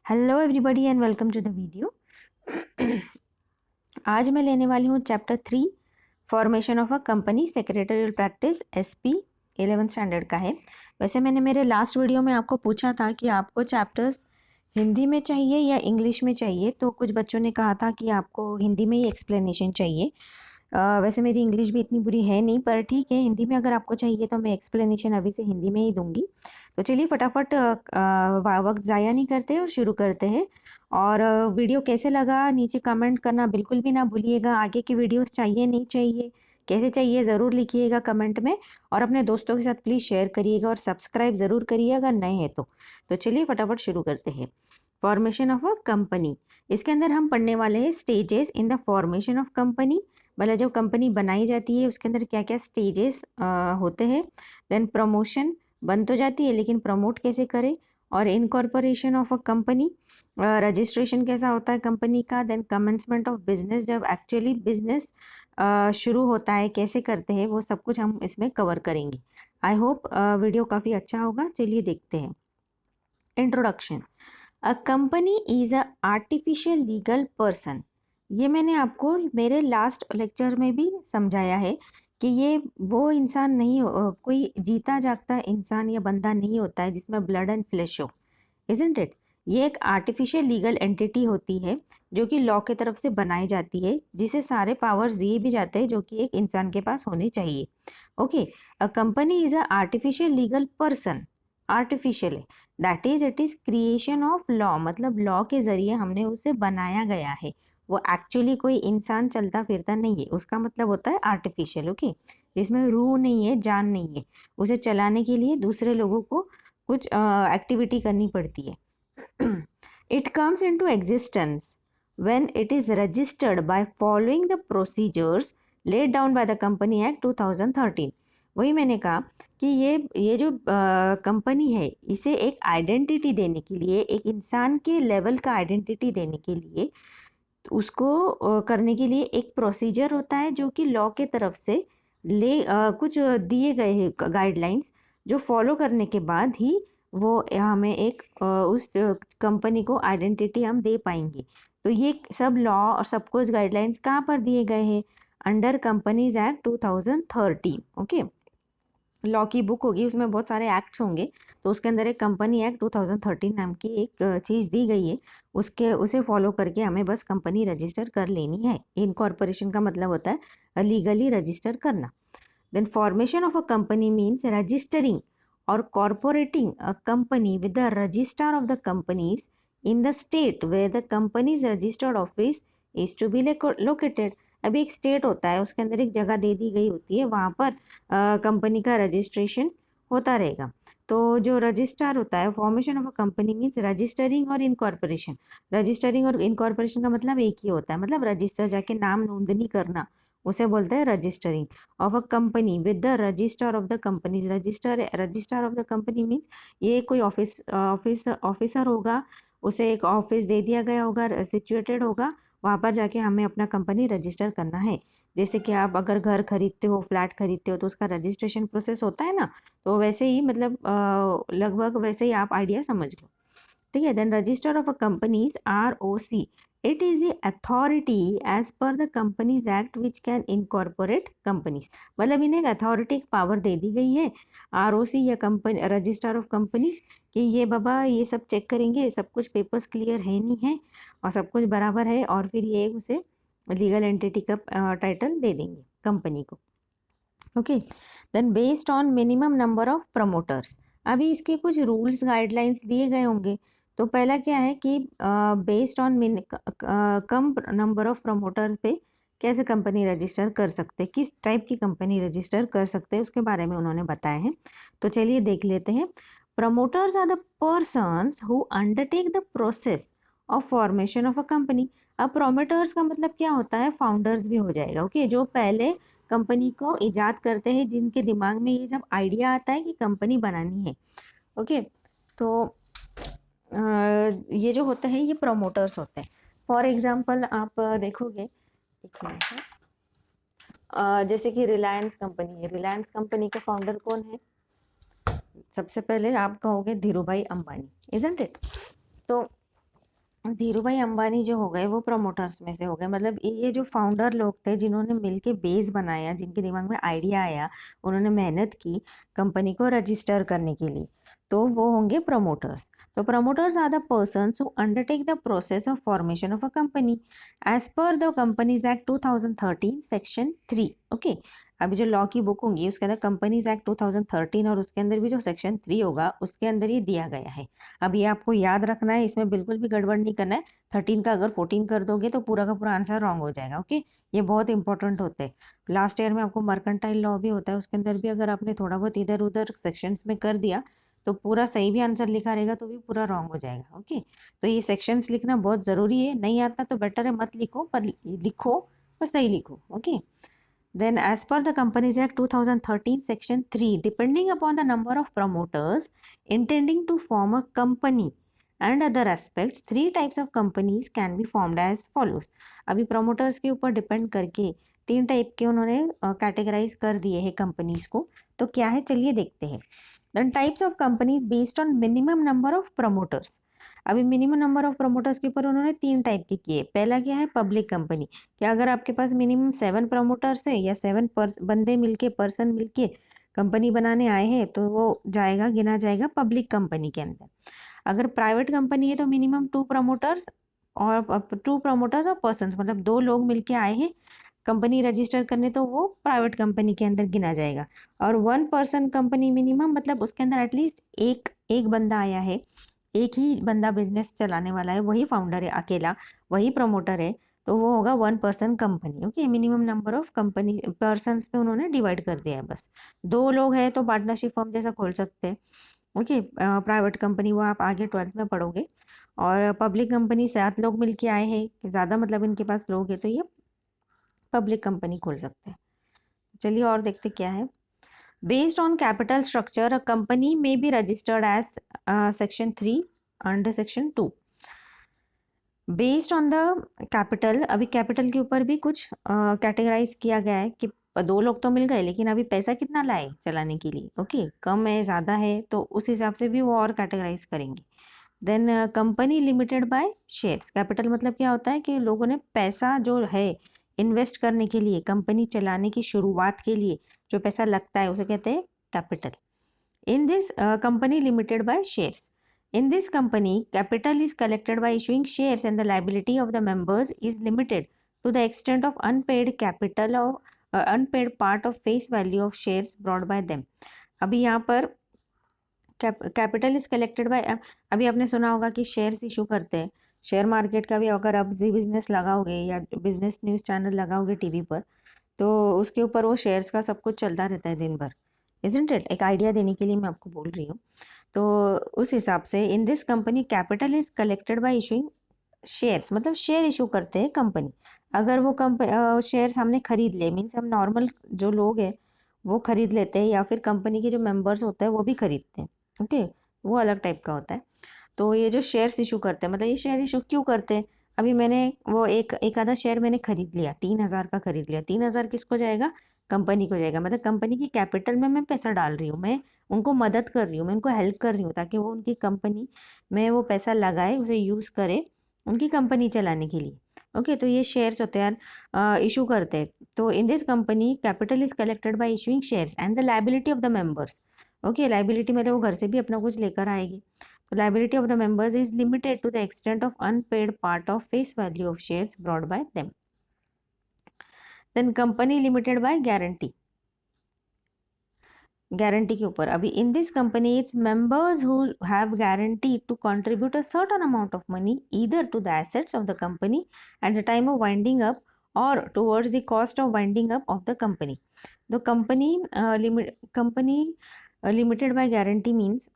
Hello everybody and welcome to the video. आज मैं लेने वाली हूँ chapter 3 formation of a company secretarial practice SP 11th standard का है। वैसे मैंने मेरे लास्ट वीडियो में आपको पूछा था कि आपको चैप्टर्स हिंदी में चाहिए या इंग्लिश में चाहिए, तो कुछ बच्चों ने कहा था कि आपको हिंदी में ही एक्सप्लेनेशन चाहिए। वैसे मेरी इंग्लिश भी इतनी बुरी है नहीं, पर ठीक है, हिंदी में अगर आपको चाहिए तो मैं एक्सप्लेनेशन अभी से हिंदी में ही दूंगी। तो चलिए फटाफट वक्त ज़ाया नहीं करते और शुरू करते हैं। और वीडियो कैसे लगा नीचे कमेंट करना बिल्कुल भी ना भूलिएगा। आगे की वीडियोस चाहिए नहीं चाहिए, कैसे चाहिए ज़रूर लिखिएगा कमेंट में, और अपने दोस्तों के साथ प्लीज़ शेयर करिएगा और सब्सक्राइब ज़रूर करिएगा नए हैं तो चलिए फटाफट शुरू करते हैं। फॉर्मेशन ऑफ अ कंपनी, इसके अंदर हम पढ़ने वाले हैं stages in the formation of company. मतलब जब कंपनी बनाई जाती है उसके अंदर क्या क्या स्टेजेस होते हैं। देन प्रमोशन, बन तो जाती है लेकिन प्रमोट कैसे करें। और incorporation of a company, registration कैसा होता है कंपनी का। देन कमेंसमेंट ऑफ बिजनेस, जब एक्चुअली बिजनेस शुरू होता है कैसे करते हैं, वो सब कुछ हम इसमें कवर करेंगे। आई होप वीडियो काफ़ी अच्छा होगा। चलिए देखते हैं। Introduction. A company is a artificial legal person. ये मैंने आपको मेरे लास्ट लेक्चर में भी समझाया है कि ये वो इंसान नहीं कोई जीता जागता इंसान या बंदा नहीं होता है जिसमें ब्लड एंड फ्लैश हो, इजंट इट। ये एक आर्टिफिशियल लीगल एंटिटी होती है जो कि लॉ के तरफ से बनाई जाती है, जिसे सारे पावर्स दिए भी जाते हैं जो कि एक इंसान के पास होने चाहिए। Okay, a company is a artificial legal person. Artificial है, that is it is creation of law, मतलब लॉ के जरिए हमने उसे बनाया गया है। वो एक्चुअली कोई इंसान चलता फिरता नहीं है, उसका मतलब होता है आर्टिफिशियल। ओके, जिसमें रूह नहीं है, जान नहीं है, उसे चलाने के लिए दूसरे लोगों को कुछ एक्टिविटी करनी पड़ती है। It comes into existence when it is registered by following the procedures laid down by the Company Act 2013। वही मैंने कहा कि ये जो कंपनी है, इसे एक आइडेंटिटी देने के लिए, एक इंसान के लेवल का आइडेंटिटी देने के लिए, उसको करने के लिए एक प्रोसीजर होता है जो कि लॉ के तरफ से कुछ दिए गए हैं गाइडलाइंस, जो फॉलो करने के बाद ही वो हमें एक उस कंपनी को आइडेंटिटी हम दे पाएंगे। तो ये सब लॉ और सब कुछ गाइडलाइंस कहाँ पर दिए गए हैं? Under companies act 2013। Okay, law की बुक होगी, उसमें बहुत सारे एक्ट्स होंगे, तो उसके अंदर एक कंपनी एक्ट 2013 नाम की एक चीज़ दी गई है। उसे फॉलो करके हमें बस कंपनी रजिस्टर कर लेनी है। इनकॉर्पोरेशन का मतलब होता है लीगली रजिस्टर करना। Then formation of a company means registering or incorporating a company with the register of the companies in the state where the company's registered office is to be located। अभी एक state होता है, उसके अंदर एक जगह दे दी गई होती है, वहाँ पर कंपनी का रजिस्ट्रेशन होता रहेगा। तो जो रजिस्ट्रार होता है, formation of a company means registering और इनकॉर्पोरेशन। रजिस्टरिंग और इनकॉर्पोरेशन का मतलब एक ही होता है, मतलब रजिस्टर जाके नाम नोंदनी करना, उसे बोलते हैं registering of a company with the register of the company. Register of the company means ये कोई ऑफिसर होगा, उसे एक ऑफिस दे दिया गया होगा, सिचुएटेड होगा, वहाँ पर जाके हमें अपना कंपनी रजिस्टर करना है। जैसे कि आप अगर घर खरीदते हो, फ्लैट खरीदते हो, तो उसका रजिस्ट्रेशन प्रोसेस होता है ना, तो वैसे ही मतलब लगभग वैसे ही आप आइडिया समझ लो। ठीक है। Then register of a companies ROC, it is the authority as per the companies act which can incorporate companies. मतलब इन्हें एक अथॉरिटी, एक पावर दे दी गई है ROC या कंपनी रजिस्टर ऑफ कंपनीज, कि ये बाबा ये सब चेक करेंगे, सब कुछ पेपर्स क्लियर है नहीं है और सब कुछ बराबर है, और फिर ये उसे लीगल एंटिटी का टाइटल दे देंगे कंपनी को। Okay, then based on minimum number of promoters, अभी इसके कुछ रूल्स गाइडलाइंस दिए गए होंगे। तो पहला क्या है कि based on come number of promoter पे कैसे कंपनी रजिस्टर कर सकते हैं, किस टाइप की कंपनी रजिस्टर कर सकते हैं, उसके बारे में उन्होंने बताया है। तो चलिए देख लेते हैं। Promoters are the persons who undertake the process of formation of a company. अब प्रोमोटर्स का मतलब क्या होता है? फाउंडर्स भी हो जाएगा। ओके, जो पहले कंपनी को इजाद करते हैं, जिनके दिमाग में ये सब आइडिया आता है कि कंपनी बनानी है। ओके, तो ये जो होते हैं ये प्रोमोटर्स होते हैं। फॉर एग्जांपल आप देखोगे, एक मिनट है, जैसे कि रिलायंस कंपनी है, रिलायंस कंपनी का फाउंडर कौन है? सबसे पहले आप कहोगे धीरूभाई अंबानी, इजंट इट। तो धीरू भाई अंबानी जो हो गए वो प्रमोटर्स में से हो गए, मतलब ये जो फाउंडर लोग थे जिन्होंने मिलके बेस बनाया, जिनके दिमाग में आइडिया आया, उन्होंने मेहनत की कंपनी को रजिस्टर करने के लिए, तो वो होंगे प्रमोटर्स। तो promoters are the persons who undertake the process of formation of a company as per the companies act 2013 section 3। Okay, अभी जो लॉ की बुक होंगी उसके अंदर कंपनीज एक्ट 2013 और उसके अंदर भी जो सेक्शन 3 होगा उसके अंदर ये दिया गया है। अब ये आपको याद रखना है, इसमें बिल्कुल भी गड़बड़ नहीं करना है। 13 का अगर 14 कर दोगे तो पूरा का पूरा आंसर रॉन्ग हो जाएगा। ओके, ये बहुत इंपॉर्टेंट होते हैं। लास्ट ईयर में आपको मर्केंटाइल लॉ भी होता है, उसके अंदर भी अगर आपने थोड़ा बहुत इधर उधर सेक्शंस में कर दिया तो पूरा सही भी आंसर लिखा रहेगा तो भी पूरा रॉन्ग हो जाएगा। ओके, तो ये सेक्शंस लिखना बहुत ज़रूरी है। नहीं आता तो बेटर है मत लिखो, पर लिखो पर सही लिखो। Okay, then, as per the Companies Act 2013, Section 3, depending upon the number of promoters intending to form a company and other aspects, three types of companies can be formed as follows. अभी promoters के ऊपर depend करके 3 type के उन्होंने categorise कर दिए हैं companies को। तो क्या है, चलिए देखते हैं। Then types of companies based on minimum number of promoters. अभी मिनिमम नंबर ऑफ प्रमोटर्स के ऊपर उन्होंने 3 टाइप के किए। पहला क्या है, पब्लिक कंपनी। क्या अगर आपके पास मिनिमम 7 प्रमोटर्स है या 7 बंदे मिलके, पर्सन मिलके कंपनी बनाने आए हैं तो वो जाएगा, गिना जाएगा पब्लिक कंपनी के अंदर। अगर प्राइवेट कंपनी है तो मिनिमम 2 प्रमोटर्स और 2 प्रमोटर्स और पर्सन, मतलब 2 लोग मिलके आए हैं कंपनी रजिस्टर करने, तो वो प्राइवेट कंपनी के अंदर गिना जाएगा। और 1 पर्सन कंपनी मिनिमम, मतलब उसके अंदर एटलीस्ट एक बंदा आया है, एक ही बंदा बिजनेस चलाने वाला है, वही फाउंडर है, अकेला वही प्रमोटर है, तो वो होगा 1 person company. Okay, minimum number of company person पे उन्होंने डिवाइड कर दिया है। बस 2 लोग हैं तो पार्टनरशिप फर्म जैसा खोल सकते हैं। ओके, प्राइवेट कंपनी वो आप आगे 12th में पढ़ोगे। और पब्लिक कंपनी 7 लोग मिलके आए हैं कि ज़्यादा, मतलब इनके पास लोग है तो ये पब्लिक कंपनी खोल सकते हैं। चलिए और देखते क्या है। Based on capital structure a company में be registered as section 3 under section 2। Based on the capital, अभी कैपिटल के ऊपर भी कुछ कैटेगराइज किया गया है कि 2 लोग तो मिल गए लेकिन अभी पैसा कितना लाए चलाने के लिए। ओके, कम है ज़्यादा है तो उस हिसाब से भी वो और कैटेगराइज करेंगे। Then company limited by shares. Capital मतलब क्या होता है कि लोगों ने पैसा जो है इन्वेस्ट करने के लिए, कंपनी चलाने की शुरुआत के लिए जो पैसा लगता है उसे कहते हैं capital. In this company limited by shares, in this company capital is collected by issuing shares and the liability of the members is limited to the extent of unpaid capital or unpaid part of face value of shares brought by them। अभी यहाँ पर capital is collected by, अभी आपने सुना होगा कि shares issue करते हैं। शेयर मार्केट का भी अगर आप जी बिजनेस लगाओगे या बिजनेस न्यूज़ चैनल लगाओगे टीवी पर, तो उसके ऊपर वो शेयर्स का सब कुछ चलता रहता है दिन भर। इजंट इट, एक आइडिया देने के लिए मैं आपको बोल रही हूँ। तो उस हिसाब से इन this company capital is collected by issuing shares, मतलब शेयर इशू करते हैं कंपनी। अगर वो शेयर्स हमने खरीद ले, मीन्स हम नॉर्मल जो लोग हैं वो खरीद लेते हैं या फिर कंपनी के जो मेंबर्स होते हैं वो भी खरीदते हैं। ओके, वो अलग टाइप का होता है। तो ये जो शेयर्स इशू करते हैं, मतलब ये शेयर इशू क्यों करते हैं। अभी मैंने वो एक आधा शेयर मैंने खरीद लिया, 3,000 का खरीद लिया। 3,000 किसको जाएगा, कंपनी को जाएगा। मतलब कंपनी की कैपिटल में मैं पैसा डाल रही हूँ, मैं उनको मदद कर रही हूँ, मैं उनको हेल्प कर रही हूँ ताकि वो उनकी कंपनी में वो पैसा लगाए, उसे यूज़ करे उनकी कंपनी चलाने के लिए। ओके, तो ये शेयर्स होते हैं इशू करते हैं। तो इन this company capital is collected by issuing shares and the liability of the members. Okay, liability मतलब वो घर से भी अपना कुछ लेकर आएगी। तो liability of the members is limited to the extent of unpaid part of face value of shares brought by them. Then company limited by guarantee, guarantee के ऊपर अभी in this company its members who have guarantee to contribute a certain amount of money either to the assets of the company at the time of winding up और towards the cost of winding up of the company. The company limited by guarantee means,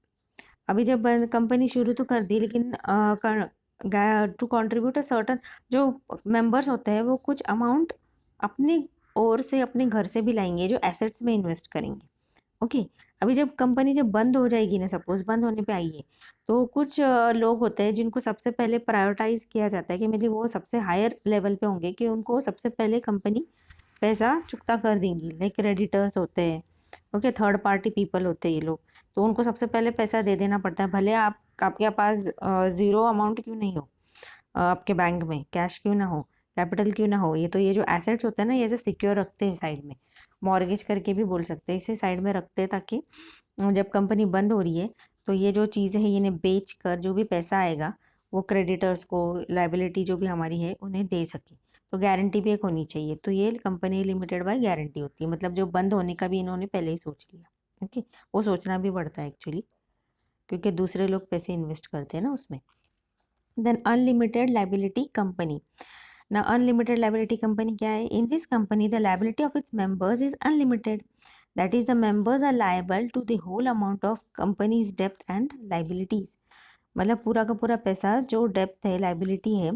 अभी जब company शुरू तो कर दी लेकिन to contribute a certain, जो members होते हैं वो कुछ अमाउंट अपने ओर से, अपने घर से भी लाएंगे जो एसेट्स में इन्वेस्ट करेंगे। ओके, अभी जब कंपनी जब बंद हो जाएगी ना, सपोज बंद होने पे आई है, तो कुछ लोग होते हैं जिनको सबसे पहले प्रायोरिटाइज किया जाता है कि मतलब वो सबसे हायर लेवल पे होंगे कि उनको सबसे पहले कंपनी पैसा चुकता कर देंगी। लाइक क्रेडिटर्स होते हैं, ओके, थर्ड पार्टी पीपल होते हैं ये लोग, तो उनको सबसे पहले पैसा दे देना पड़ता है, भले आपके पास ज़ीरो अमाउंट क्यों नहीं हो। आपके बैंक में कैश क्यों ना हो, कैपिटल क्यों ना हो, ये तो ये जो एसेट्स होते हैं ना, ये ऐसे सिक्योर रखते हैं साइड में, मॉर्गेज करके भी बोल सकते हैं, इसे साइड में रखते हैं ताकि जब कंपनी बंद हो रही है तो ये जो चीज़ें हैं इन्हें बेच कर जो भी पैसा आएगा वो क्रेडिटर्स को, लाइबिलिटी जो भी हमारी है उन्हें दे सके। तो गारंटी भी एक होनी चाहिए, तो ये कंपनी लिमिटेड बाय गारंटी होती है, मतलब जो बंद होने का भी इन्होंने पहले ही सोच लिया। ओके, वो सोचना भी पड़ता है एक्चुअली, क्योंकि दूसरे लोग पैसे इन्वेस्ट करते हैं ना उसमें। Then unlimited liability company. ना अनलिमिटेड लाइबिलिटी कंपनी क्या है? In this company the liability of its members is unlimited, that is the members are liable to the whole amount of companies depth and liabilities. मतलब पूरा का पूरा पैसा जो depth है, लाइबिलिटी है,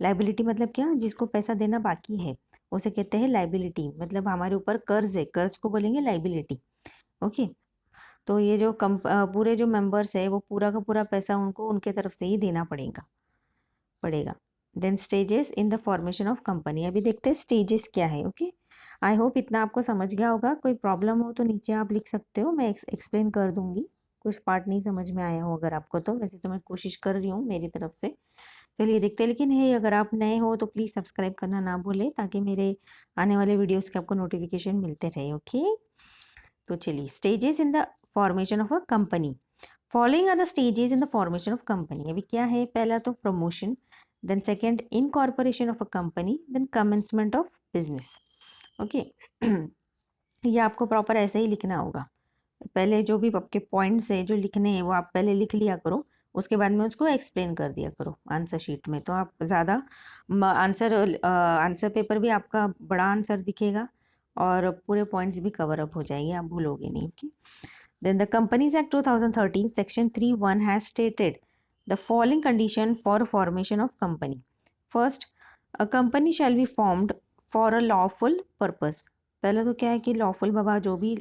लाइबिलिटी मतलब क्या, जिसको पैसा देना बाकी है उसे कहते हैं लाइबिलिटी, मतलब हमारे ऊपर कर्ज है, कर्ज को बोलेंगे लाइबिलिटी। ओके, तो ये जो पूरे जो मेंबर्स है वो पूरा का पूरा पैसा उनको उनके तरफ से ही देना पड़ेगा। Then stages in the formation of company, अभी देखते हैं स्टेजेस क्या है। ओके, आई होप इतना आपको समझ गया होगा। कोई प्रॉब्लम हो तो नीचे आप लिख सकते हो, मैं एक्सप्लेन कर दूंगी। कुछ पार्ट नहीं समझ में आया हो अगर आपको, तो वैसे तो मैं कोशिश कर रही हूँ मेरी तरफ से। चलिए देखते हैं, लेकिन है अगर आप नए हो तो प्लीज़ सब्सक्राइब करना ना भूलें ताकि मेरे आने वाले वीडियोस के आपको नोटिफिकेशन मिलते रहे। ओके, तो चलिए, stages in the formation of a company. Following are the stages in the formation of company. अभी क्या है, पहला तो promotion, then second incorporation of a company, then commencement of business. Okay, ये आपको प्रॉपर ऐसे ही लिखना होगा। पहले जो भी आपके पॉइंट्स है जो लिखने हैं वो आप पहले लिख लिया करो, उसके बाद में उसको एक्सप्लेन कर दिया करो आंसर शीट में, तो आप ज़्यादा आंसर पेपर भी आपका बड़ा आंसर दिखेगा और पूरे पॉइंट्स भी कवर अप हो जाएंगे, आप भूलोगे नहीं। Okay, then the companies act 2013 section 3(1) has stated the following condition for formation of company. First, a company shall be formed for a lawful purpose. पहले तो क्या है कि लॉफुल बाबा जो भी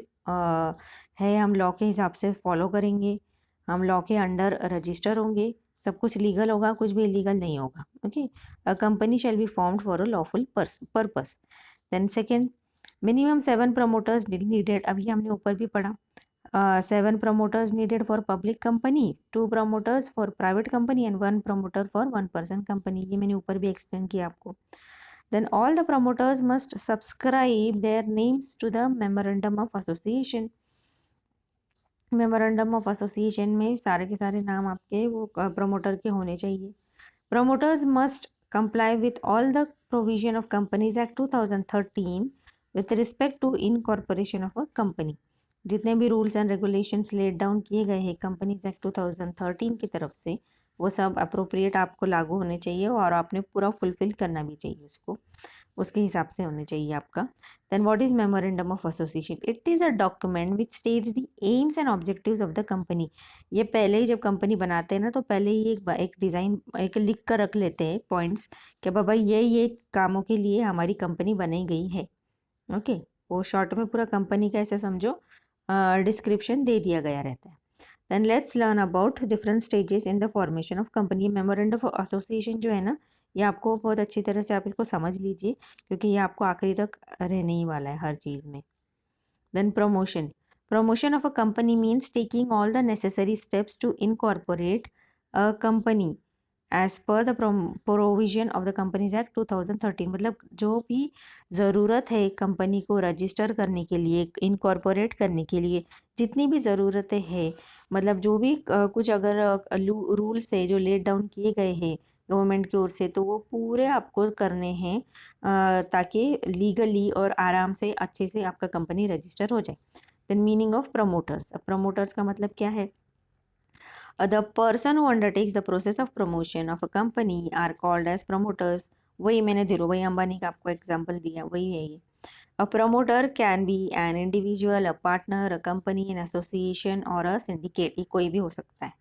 है हम लॉ के हिसाब से फॉलो करेंगे, हम लॉ के अंडर रजिस्टर होंगे, सब कुछ लीगल होगा, कुछ भी इलीगल नहीं होगा। Okay, a company shall be formed for a lawful purpose. Then second, minimum 7 promoters needed, अभी हमने ऊपर भी पढ़ा, 7 promoters needed for public company, 2 promoters for private company and 1 promoter for 1 person company, ये मैंने ऊपर भी एक्सप्लेन किया आपको। Then all the promoters must subscribe their names to the memorandum of association। Memorandum of association में सारे के सारे नाम आपके वो प्रमोटर के होने चाहिए। Promoters must comply with all the provision of companies act 2013 with respect to incorporation of a company. जितने भी rules and regulations let down किए गए हैं कंपनीज एक्ट 2013 की तरफ से, वो सब अप्रोप्रिएट आपको लागू होने चाहिए और आपने पूरा फुलफिल करना भी चाहिए उसको, उसके हिसाब से होने चाहिए आपका। Then what is memorandum of association? It is a document which states the aims and objectives of the company. ये पहले ही जब कंपनी बनाते हैं ना तो पहले ही एक डिज़ाइन एक लिख कर रख लेते हैं पॉइंट्स कि बाबा ये कामों के लिए हमारी कंपनी बनाई गई है। ओके, वो शॉर्ट में पूरा कंपनी का ऐसे समझो डिस्क्रिप्शन दे दिया गया रहता है। Then let's learn about different stages in the formation of company. Memorandum of association जो है ना, ये आपको बहुत अच्छी तरह से आप इसको समझ लीजिए क्योंकि ये आपको आखिरी तक रहने ही वाला है हर चीज़ में। Then promotion of a company means taking all the necessary steps to incorporate a company as per the provision of the companies act 2013। मतलब जो भी ज़रूरत है कंपनी को रजिस्टर करने के लिए, इनकॉर्पोरेट करने के लिए, जितनी भी ज़रूरतें हैं, मतलब जो भी कुछ अगर रूल्स है जो लेट डाउन किए गए हैं गवर्नमेंट की ओर से, तो वो पूरे आपको करने हैं ताकि लीगली और आराम से अच्छे से आपका कंपनी रजिस्टर हो जाए। Then meaning of promoters. अब प्रमोटर्स का मतलब क्या है? The person who undertakes the process of promotion of a company are called as promoters। वही मैंने धीरूभाई अंबानी का आपको एग्जांपल दिया, वही है ये। A promoter can be an individual, a partner, a company, an association or a syndicate। ये कोई भी हो सकता है।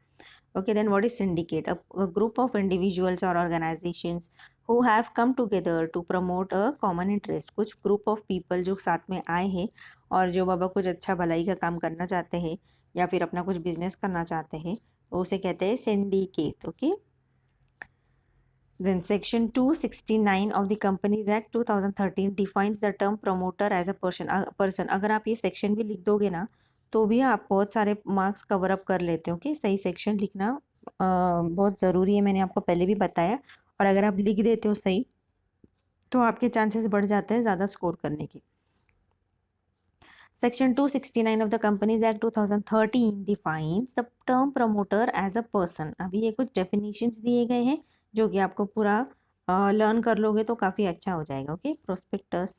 Okay, then what is syndicate? A group of individuals or organizations who have come together to promote a common interest। कुछ group of people जो साथ में आए हैं और जो बाबा कुछ अच्छा भलाई का काम करना चाहते हैं या फिर अपना कुछ बिजनेस करना चाहते हैं, तो उसे कहते हैं syndicate. Okay, then section 269 of the companies act 2013 defines the term promoter as a person. अगर आप ये सेक्शन भी लिख दोगे ना तो भी आप बहुत सारे मार्क्स कवर अप कर लेते हो। ओके, सही सेक्शन लिखना बहुत ज़रूरी है, मैंने आपको पहले भी बताया और अगर आप लिख देते हो सही तो आपके चांसेस बढ़ जाते हैं ज़्यादा स्कोर करने के। Section 269 of the Companies Act 2013 defines the term promoter as a person। अभी ये कुछ definitions दिए गए हैं जो कि आपको पूरा लर्न कर लोगे तो काफ़ी अच्छा हो जाएगा। Okay, prospectus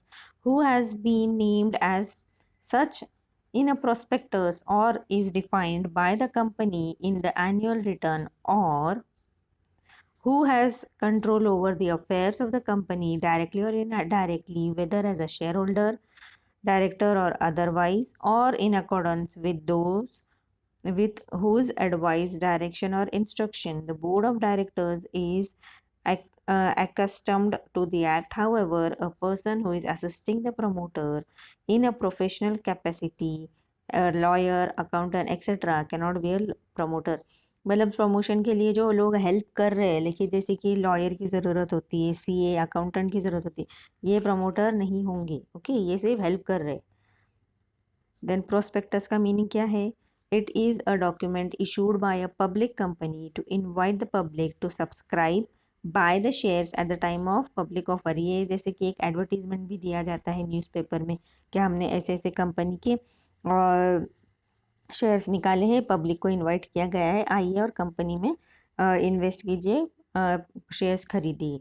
who has been named as such in a prospectus or is defined by the company in the annual return, or who has control over the affairs of the company directly or indirectly, whether as a shareholder, director or otherwise, or in accordance with those with whose advice, direction or instruction the board of directors is accustomed to the act. However, a person who is assisting the promoter in a professional capacity, a lawyer, accountant, etc., cannot be a promoter। मतलब promotion के लिए जो लोग help कर रहे हैं, लेकिन जैसे कि लॉयर की ज़रूरत होती है, सीए, अकाउंटेंट की ज़रूरत होती है, ये प्रमोटर नहीं होंगे। ओके, ये सिर्फ हेल्प कर रहे हैं। देन प्रोस्पेक्टस का मीनिंग क्या है? It is a document issued by a public company to invite the public to subscribe by the shares at the time of public offer. ये जैसे कि एक एडवर्टीजमेंट भी दिया जाता है न्यूज़पेपर में कि हमने ऐसे ऐसे कंपनी के शेयर्स निकाले हैं, पब्लिक को इनवाइट किया गया है, आइए और कंपनी में इन्वेस्ट कीजिए, शेयर्स खरीदिए।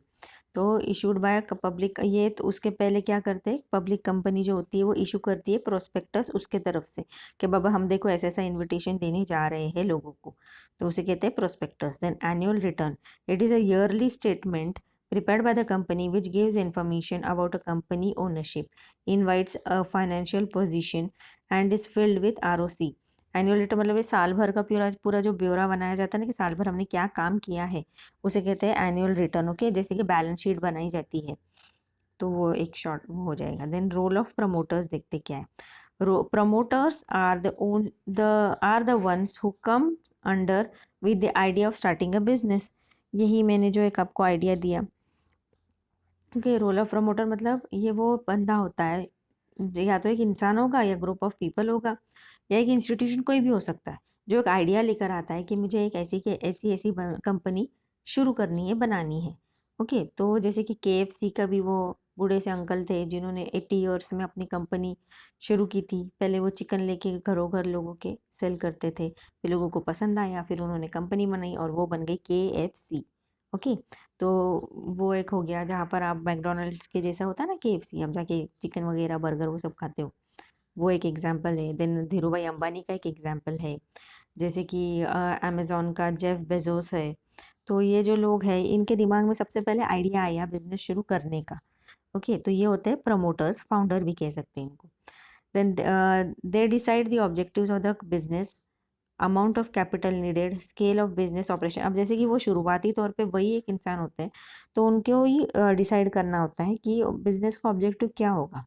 तो इशूड बाय पब्लिक, ये तो उसके पहले क्या करते हैं, पब्लिक कंपनी जो होती है वो इशू करती है प्रोस्पेक्टस उसके तरफ से कि बाबा हम देखो ऐसा ऐसा इन्विटेशन देने जा रहे हैं लोगों को, तो उसे कहते हैं prospectus. Then annual return, it is a yearly statement prepared by the company which gives information about a company ownership, invites a financial position and is filled with ROC। Annual return मतलब ये साल भर का पूरा पूरा जो ब्यौरा बनाया जाता है ना कि साल भर हमने क्या काम किया है, उसे कहते हैं एनुअल रिटर्न। ओके, जैसे कि बैलेंस शीट बनाई जाती है, तो वो एक शॉर्ट वो हो जाएगा। देन रोल ऑफ प्रमोटर्स देखते क्या है। Promoters are the ones who come under with the idea of starting a business. यही मैंने जो एक आपको आइडिया दिया। ओके, रोल ऑफ प्रमोटर मतलब ये वो बंदा होता है, या तो एक इंसान होगा या ग्रुप ऑफ पीपल होगा या एक इंस्टीट्यूशन, कोई भी हो सकता है, जो एक आइडिया लेकर आता है कि मुझे एक ऐसी कंपनी शुरू करनी है, बनानी है। ओके, तो जैसे कि KFC का भी वो बूढ़े से अंकल थे जिन्होंने 80 ईयर्स में अपनी कंपनी शुरू की थी। पहले वो चिकन लेके घरों घर लोगों के सेल करते थे, फिर लोगों को पसंद आया, फिर उन्होंने कंपनी बनाई और वो बन गई KFC। ओके, तो वो एक हो गया जहाँ पर आप मैकडोनल्ड्स के जैसा होता है ना KFC, आप जाके चिकन वगैरह बर्गर वो सब खाते हो, वो एक एग्जाम्पल है। देन धीरू भाई अंबानी का एक एग्जाम्पल है, जैसे कि अमेज़ॉन का जेफ बेजोस है। तो ये जो लोग हैं इनके दिमाग में सबसे पहले आइडिया आया बिजनेस शुरू करने का। ओके, तो ये होते हैं प्रमोटर्स, फाउंडर भी कह सकते हैं इनको। Then they decide the objectives of the business, amount of capital needed, scale of business operation. अब जैसे कि वो शुरुआती तौर पे वही एक इंसान होते हैं, तो उनको ही डिसाइड करना होता है कि बिजनेस का ऑब्जेक्टिव क्या होगा।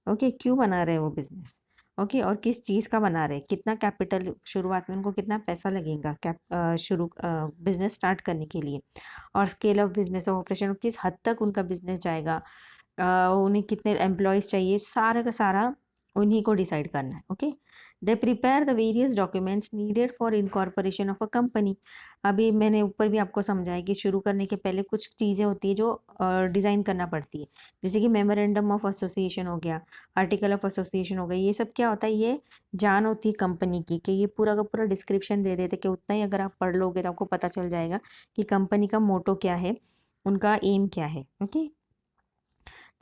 ओके, क्यों बना रहे हैं वो बिजनेस, ओके, और किस चीज़ का बना रहे हैं, कितना कैपिटल शुरुआत में उनको कितना पैसा लगेगा शुरू बिजनेस स्टार्ट करने के लिए, और स्केल ऑफ बिजनेस ऑपरेशन, किस हद तक उनका बिजनेस जाएगा, उन्हें कितने एम्प्लॉयज़ चाहिए, सारा का सारा उन्हीं को डिसाइड करना है। Okay, they prepare the various documents needed for incorporation of a company. अभी मैंने ऊपर भी आपको समझाया कि शुरू करने के पहले कुछ चीज़ें होती है जो डिज़ाइन करना पड़ती है, जैसे कि मेमोरेंडम ऑफ एसोसिएशन हो गया, आर्टिकल ऑफ एसोसिएशन हो गया। ये सब क्या होता है, ये जान होती है कंपनी की कि ये पूरा का पूरा डिस्क्रिप्शन दे देते कि उतना ही अगर आप पढ़ लोगे तो आपको पता चल जाएगा कि कंपनी का मोटो क्या है, उनका एम क्या है। Okay,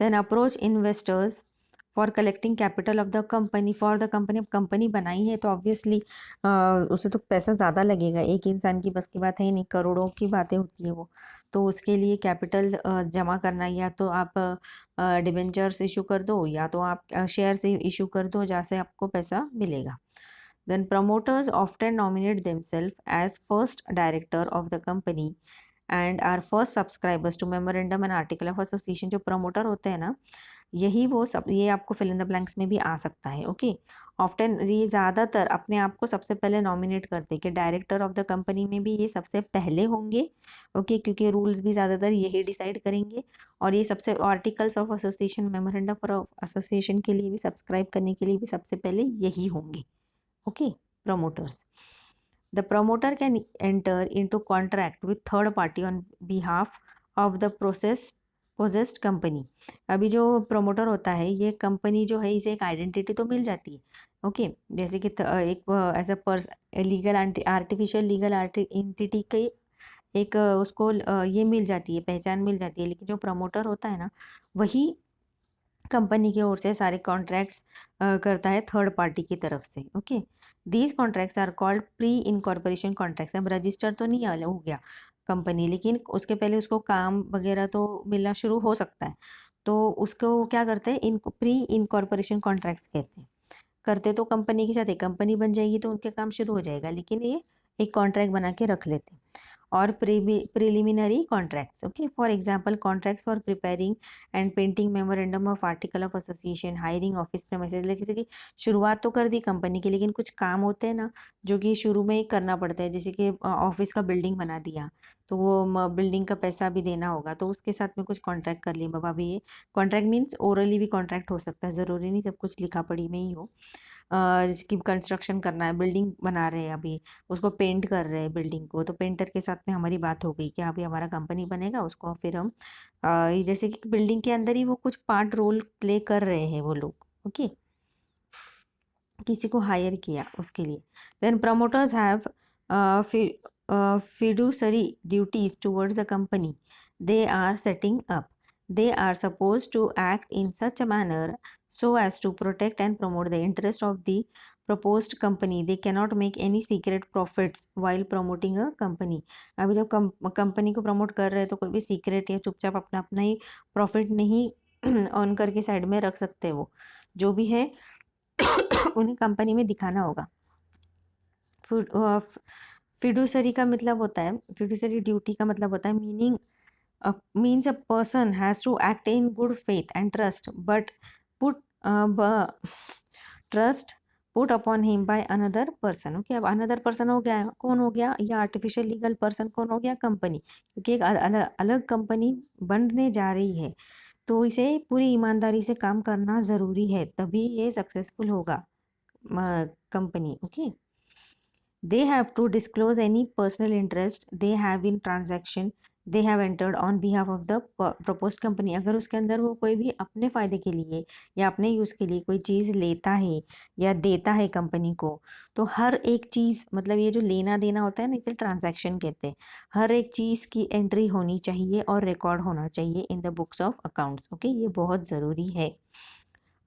then approach investors for collecting capital of the company for the company. अब कंपनी बनाई है तो ऑब्वियसली उसे तो पैसा ज़्यादा लगेगा, एक इंसान की बस की बात है नहीं, करोड़ों की बातें होती है वो, तो उसके लिए कैपिटल जमा करना, या तो आप डिबेंचर्स इशू कर दो या तो आप शेयर से इशू कर दो जहाँ से आपको पैसा मिलेगा। Then promoters often nominate themselves as first director of the company and are first subscribers to memorandum and article of association. जो प्रमोटर होते हैं ना, यही वो सब, ये आपको फिल इन द ब्लैंक्स में भी आ सकता है। ओके, ऑफ्टन ये ज़्यादातर अपने आप को सबसे पहले नॉमिनेट करते हैं कि डायरेक्टर ऑफ द कंपनी में भी ये सबसे पहले होंगे। ओके, क्योंकि रूल्स भी ज़्यादातर यही डिसाइड करेंगे, और ये सबसे articles of association, memorandum of association के लिए भी, सब्सक्राइब करने के लिए भी सबसे पहले यही होंगे। Okay, promoters. The promoter can enter into contract with third party on behalf of the possessed company. अभी जो प्रमोटर होता है, ये कंपनी जो है इसे एक आइडेंटिटी तो मिल जाती है, ओके। जैसे कि एक as a legal artificial legal entity के एक उसको ये मिल जाती है, पहचान मिल जाती है। लेकिन जो प्रमोटर होता है ना, वही कंपनी की ओर से सारे कॉन्ट्रैक्ट्स करता है थर्ड पार्टी की तरफ से, okay. These contracts are called pre incorporation contracts. अब रजिस्टर तो नहीं हो गया कंपनी, लेकिन उसके पहले उसको काम वगैरह तो मिलना शुरू हो सकता है। तो उसको क्या करते हैं, इन प्री इनकॉर्पोरेशन कॉन्ट्रैक्ट्स कहते हैं। करते तो कंपनी के साथ एक कंपनी बन जाएगी तो उनके काम शुरू हो जाएगा, लेकिन ये एक कॉन्ट्रैक्ट बना के रख लेते हैं। और preliminary contracts, okay. For example contracts for preparing and painting memorandum of article of association, hiring office premises. जैसे कि शुरुआत तो कर दी कंपनी की, लेकिन कुछ काम होते हैं ना जो कि शुरू में ही करना पड़ता है। जैसे कि ऑफिस का बिल्डिंग बना दिया, तो वो बिल्डिंग का पैसा भी देना होगा, तो उसके साथ में कुछ कॉन्ट्रैक्ट कर लिए बाबा भी। ये कॉन्ट्रैक्ट मीन्स ओरली भी कॉन्ट्रैक्ट हो सकता है, ज़रूरी नहीं सब कुछ लिखा पढ़ी में ही हो। जैसे कि कंस्ट्रक्शन करना है, बिल्डिंग बना रहे हैं अभी, उसको पेंट कर रहे हैं बिल्डिंग को, तो पेंटर के साथ में हमारी बात हो गई कि अभी हमारा कंपनी बनेगा, उसको फिर हम जैसे कि बिल्डिंग के अंदर ही वो कुछ पार्ट रोल प्ले कर रहे हैं वो लोग, ओके। किसी को हायर किया उसके लिए। Then promoters have fiduciary duties towards the company they are setting up. They are supposed to act in such a manner so as to protect and promote the interest of the proposed company. They cannot make any secret profits while promoting a company. अभी जब company को promote कर रहे हैं तो कोई भी secret या चुपचाप अपना अपना ही प्रॉफिट नहीं ऑन करके साइड में रख सकते। वो जो भी है उन्हें कंपनी में दिखाना होगा। फिडुसरी का मतलब होता है, फिडुसरी ड्यूटी का मतलब होता है means a person has to act in good faith and trust but put trust put upon him by another person, okay. अब अनदर पर्सन हो गया, कौन हो गया, या आर्टिफिशियल लीगल पर्सन कौन हो गया, कंपनी, क्योंकि एक अलग कंपनी बनने जा रही है, तो इसे पूरी ईमानदारी से काम करना ज़रूरी है, तभी ये सक्सेसफुल होगा company, okay. They have to disclose any personal interest they have in transaction they have entered on behalf of the proposed company. अगर उसके अंदर वो कोई भी अपने फ़ायदे के लिए या अपने यूज़ के लिए कोई चीज़ लेता है या देता है कंपनी को, तो हर एक चीज़, मतलब ये जो लेना देना होता है ना, इसे ट्रांजैक्शन कहते हैं। हर एक चीज़ की एंट्री होनी चाहिए और रिकॉर्ड होना चाहिए in the books of accounts, okay. ये बहुत ज़रूरी है।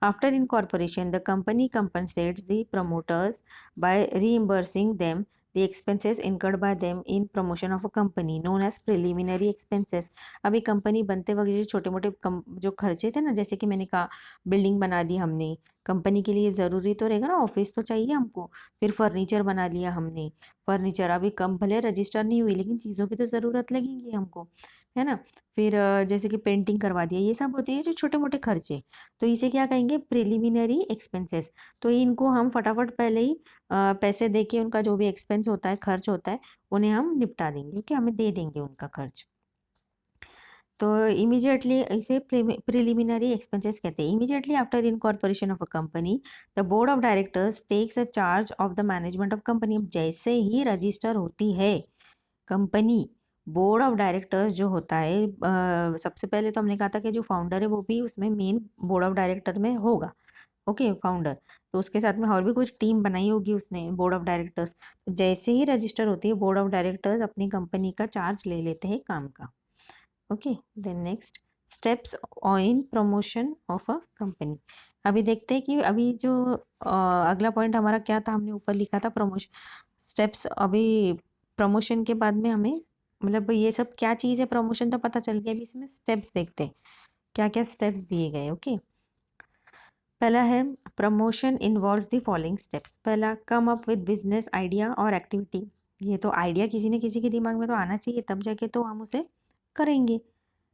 After incorporation, the company compensates the promoters by reimbursing them the expenses incurred by them in promotion of a company known as preliminary expenses. अभी company बनते वक्त जो छोटे मोटे जो खर्चे थे ना, जैसे कि मैंने कहा बिल्डिंग बना दी हमने, कंपनी के लिए ज़रूरी तो रहेगा ना, ऑफिस तो चाहिए हमको। फिर फर्नीचर बना लिया हमने, फर्नीचर अभी कम भले रजिस्टर नहीं हुई, लेकिन चीज़ों की तो ज़रूरत लगेगी हमको, है ना। फिर जैसे कि पेंटिंग करवा दिया, ये सब होते हैं जो छोटे मोटे खर्चे, तो इसे क्या कहेंगे, प्रिलिमिनरी एक्सपेंसेस। तो इनको हम फटाफट पहले ही पैसे दे के उनका जो भी एक्सपेंस होता है, खर्च होता है, उन्हें हम निपटा देंगे, क्योंकि हमें दे देंगे उनका खर्च। तो इमीडिएटली इसे प्रिलिमिनरी एक्सपेंसेस कहते हैं। Immediately after incorporation of a company the board of directors takes a charge of the management of company. जैसे ही रजिस्टर होती है कंपनी, बोर्ड ऑफ डायरेक्टर्स जो होता है, सबसे पहले तो हमने कहा था कि जो फाउंडर है वो भी उसमें मेन बोर्ड ऑफ डायरेक्टर में होगा, ओके, फाउंडर। तो उसके साथ में और भी कुछ टीम बनाई होगी उसने, बोर्ड ऑफ डायरेक्टर्स। तो जैसे ही रजिस्टर होती है, बोर्ड ऑफ डायरेक्टर्स अपनी कंपनी का चार्ज ले लेते हैं काम का, okay. Then next steps in promotion of a company. अभी देखते हैं कि अभी जो अगला पॉइंट हमारा क्या था, हमने ऊपर लिखा था प्रमोशन स्टेप्स। अभी प्रमोशन के बाद में हमें, मतलब ये सब क्या चीज़ है, प्रमोशन तो पता चल गया, अभी इसमें स्टेप्स देखते हैं क्या क्या स्टेप्स दिए गए, ओके। पहला है promotion involves the following steps. पहला, come up with business idea और एक्टिविटी। ये तो आइडिया किसी न किसी के दिमाग में तो आना चाहिए, तब जाके तो हम उसे करेंगे,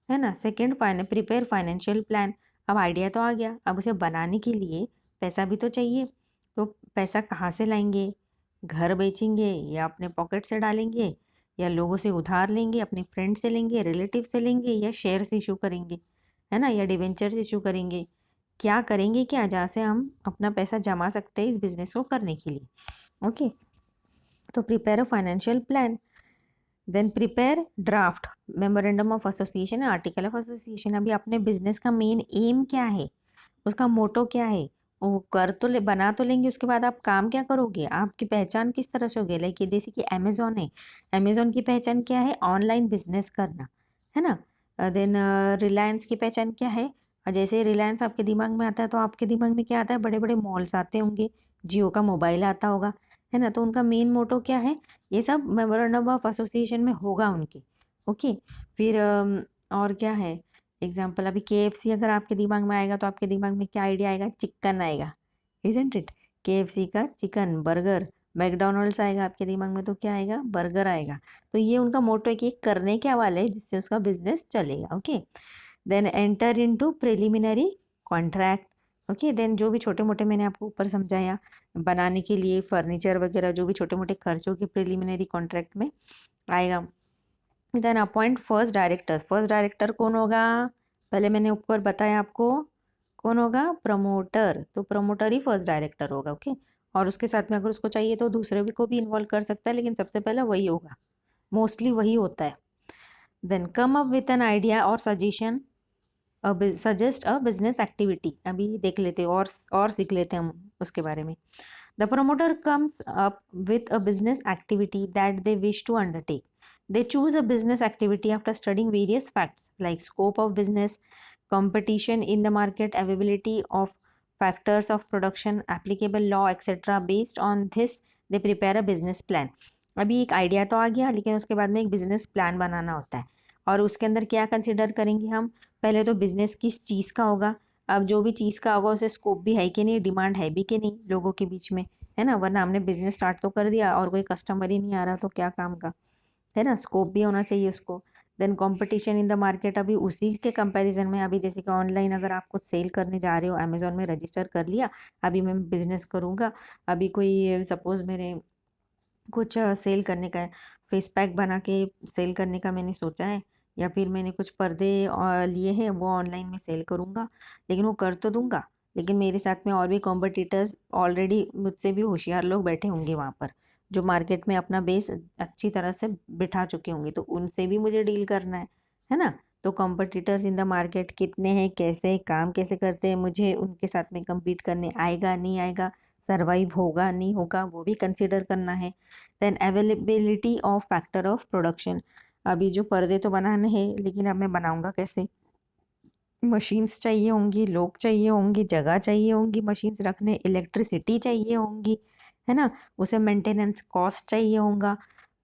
है ना। Second, prepare financial plan. अब आइडिया तो आ गया, अब उसे बनाने के लिए पैसा भी तो चाहिए, तो पैसा कहाँ से लाएंगे, घर बेचेंगे या अपने पॉकेट से डालेंगे या लोगों से उधार लेंगे, अपने फ्रेंड से लेंगे, रिलेटिव से लेंगे, या शेयर्स इशू करेंगे, है ना, या डिवेंचर्स इशू करेंगे। क्या करेंगे, क्या जहाँ से हम अपना पैसा जमा सकते हैं इस बिजनेस को करने के लिए, ओके। तो prepare a financial plan. Then prepare draft, memorandum of association, article of association. अभी अपने बिजनेस का मेन एम क्या है, उसका मोटो क्या है, वो कर तो ले, बना तो लेंगे, उसके बाद आप काम क्या करोगे, आपकी पहचान किस तरह से होगी। लाइक जैसे कि अमेजोन है, अमेजोन की पहचान क्या है, ऑनलाइन बिजनेस करना, है ना। देन रिलायंस की पहचान क्या है, और जैसे रिलायंस आपके दिमाग में आता है तो आपके दिमाग में क्या आता है, बड़े बड़े मॉल्स आते होंगे, जियो का मोबाइल आता होगा, है ना। तो उनका मेन मोटो क्या है, ये सब मेमोरेंडम ऑफ एसोसिएशन में होगा उनके। ओके, फिर और क्या है एग्जाम्पल, अभी KFC अगर आपके दिमाग में आएगा तो आपके दिमाग में क्या आइडिया आएगा, चिकन आएगा, इजंट इट। KFC का चिकन, बर्गर। मैकडोनल्ड्स आएगा आपके दिमाग में तो क्या आएगा, बर्गर आएगा। तो ये उनका मोटो है कि करने क्या वाले है जिससे उसका बिजनेस चलेगा। Okay, then enter into preliminary contract. Okay, then जो भी छोटे मोटे मैंने आपको ऊपर समझाया, बनाने के लिए फर्नीचर वगैरह जो भी छोटे मोटे खर्चों के प्रिलिमिनरी कॉन्ट्रैक्ट में आएगा। Then appoint first director. First director कौन होगा, पहले मैंने ऊपर बताया आपको, कौन होगा, प्रमोटर। तो प्रमोटर ही फर्स्ट डायरेक्टर होगा। ओके, और उसके साथ में अगर उसको चाहिए तो दूसरे भी को भी इन्वॉल्व कर सकता है, लेकिन सबसे पहले वही होगा, मोस्टली वही होता है। Then come up with an idea और suggestion, suggest a business activity. अभी देख लेते हैं और सीख लेते हैं हम उसके बारे में। The promoter comes up with a business activity that they wish to undertake. They choose a business activity after studying various facts like scope of business, competition in the market, availability of factors of production, applicable law, etc. Based on this, they prepare a business plan. अभी एक idea तो आ गया, लेकिन उसके बाद में एक business plan बनाना होता है। और उसके अंदर क्या कंसिडर करेंगे हम, पहले तो बिजनेस किस चीज़ का होगा। अब जो भी चीज़ का होगा उसे स्कोप भी है कि नहीं, डिमांड है भी कि नहीं लोगों के बीच में, है ना। वरना हमने बिजनेस स्टार्ट तो कर दिया और कोई कस्टमर ही नहीं आ रहा तो क्या काम का, है ना। स्कोप भी होना चाहिए उसको। Then competition in the market, अभी उसी के कंपैरिजन में, अभी जैसे कि ऑनलाइन अगर आप कुछ सेल करने जा रहे हो, अमेजोन में रजिस्टर कर लिया, अभी मैं बिजनेस करूँगा, अभी कोई सपोज मेरे कुछ सेल करने का है, फेस पैक बना के सेल करने का मैंने सोचा है, या फिर मैंने कुछ पर्दे लिए हैं वो ऑनलाइन में सेल करूँगा, लेकिन वो कर तो दूंगा, लेकिन मेरे साथ में और भी कॉम्पिटिटर्स ऑलरेडी मुझसे भी होशियार लोग बैठे होंगे वहाँ पर, जो मार्केट में अपना बेस अच्छी तरह से बिठा चुके होंगे, तो उनसे भी मुझे डील करना है ना। तो कॉम्पिटिटर्स इन द मार्केट कितने हैं, कैसे काम कैसे करते हैं, मुझे उनके साथ में compete करने आएगा नहीं आएगा, सर्वाइव होगा नहीं होगा, वो भी कंसिडर करना है। Then availability of factor of production, अभी जो पर्दे तो बनाने हैं, लेकिन अब मैं बनाऊंगा कैसे, मशीन्स चाहिए होंगी, लोग चाहिए होंगे, जगह चाहिए होंगी मशीन्स रखने, इलेक्ट्रिसिटी चाहिए होंगी, है ना। उसे मेंटेनेंस कॉस्ट चाहिए होगा।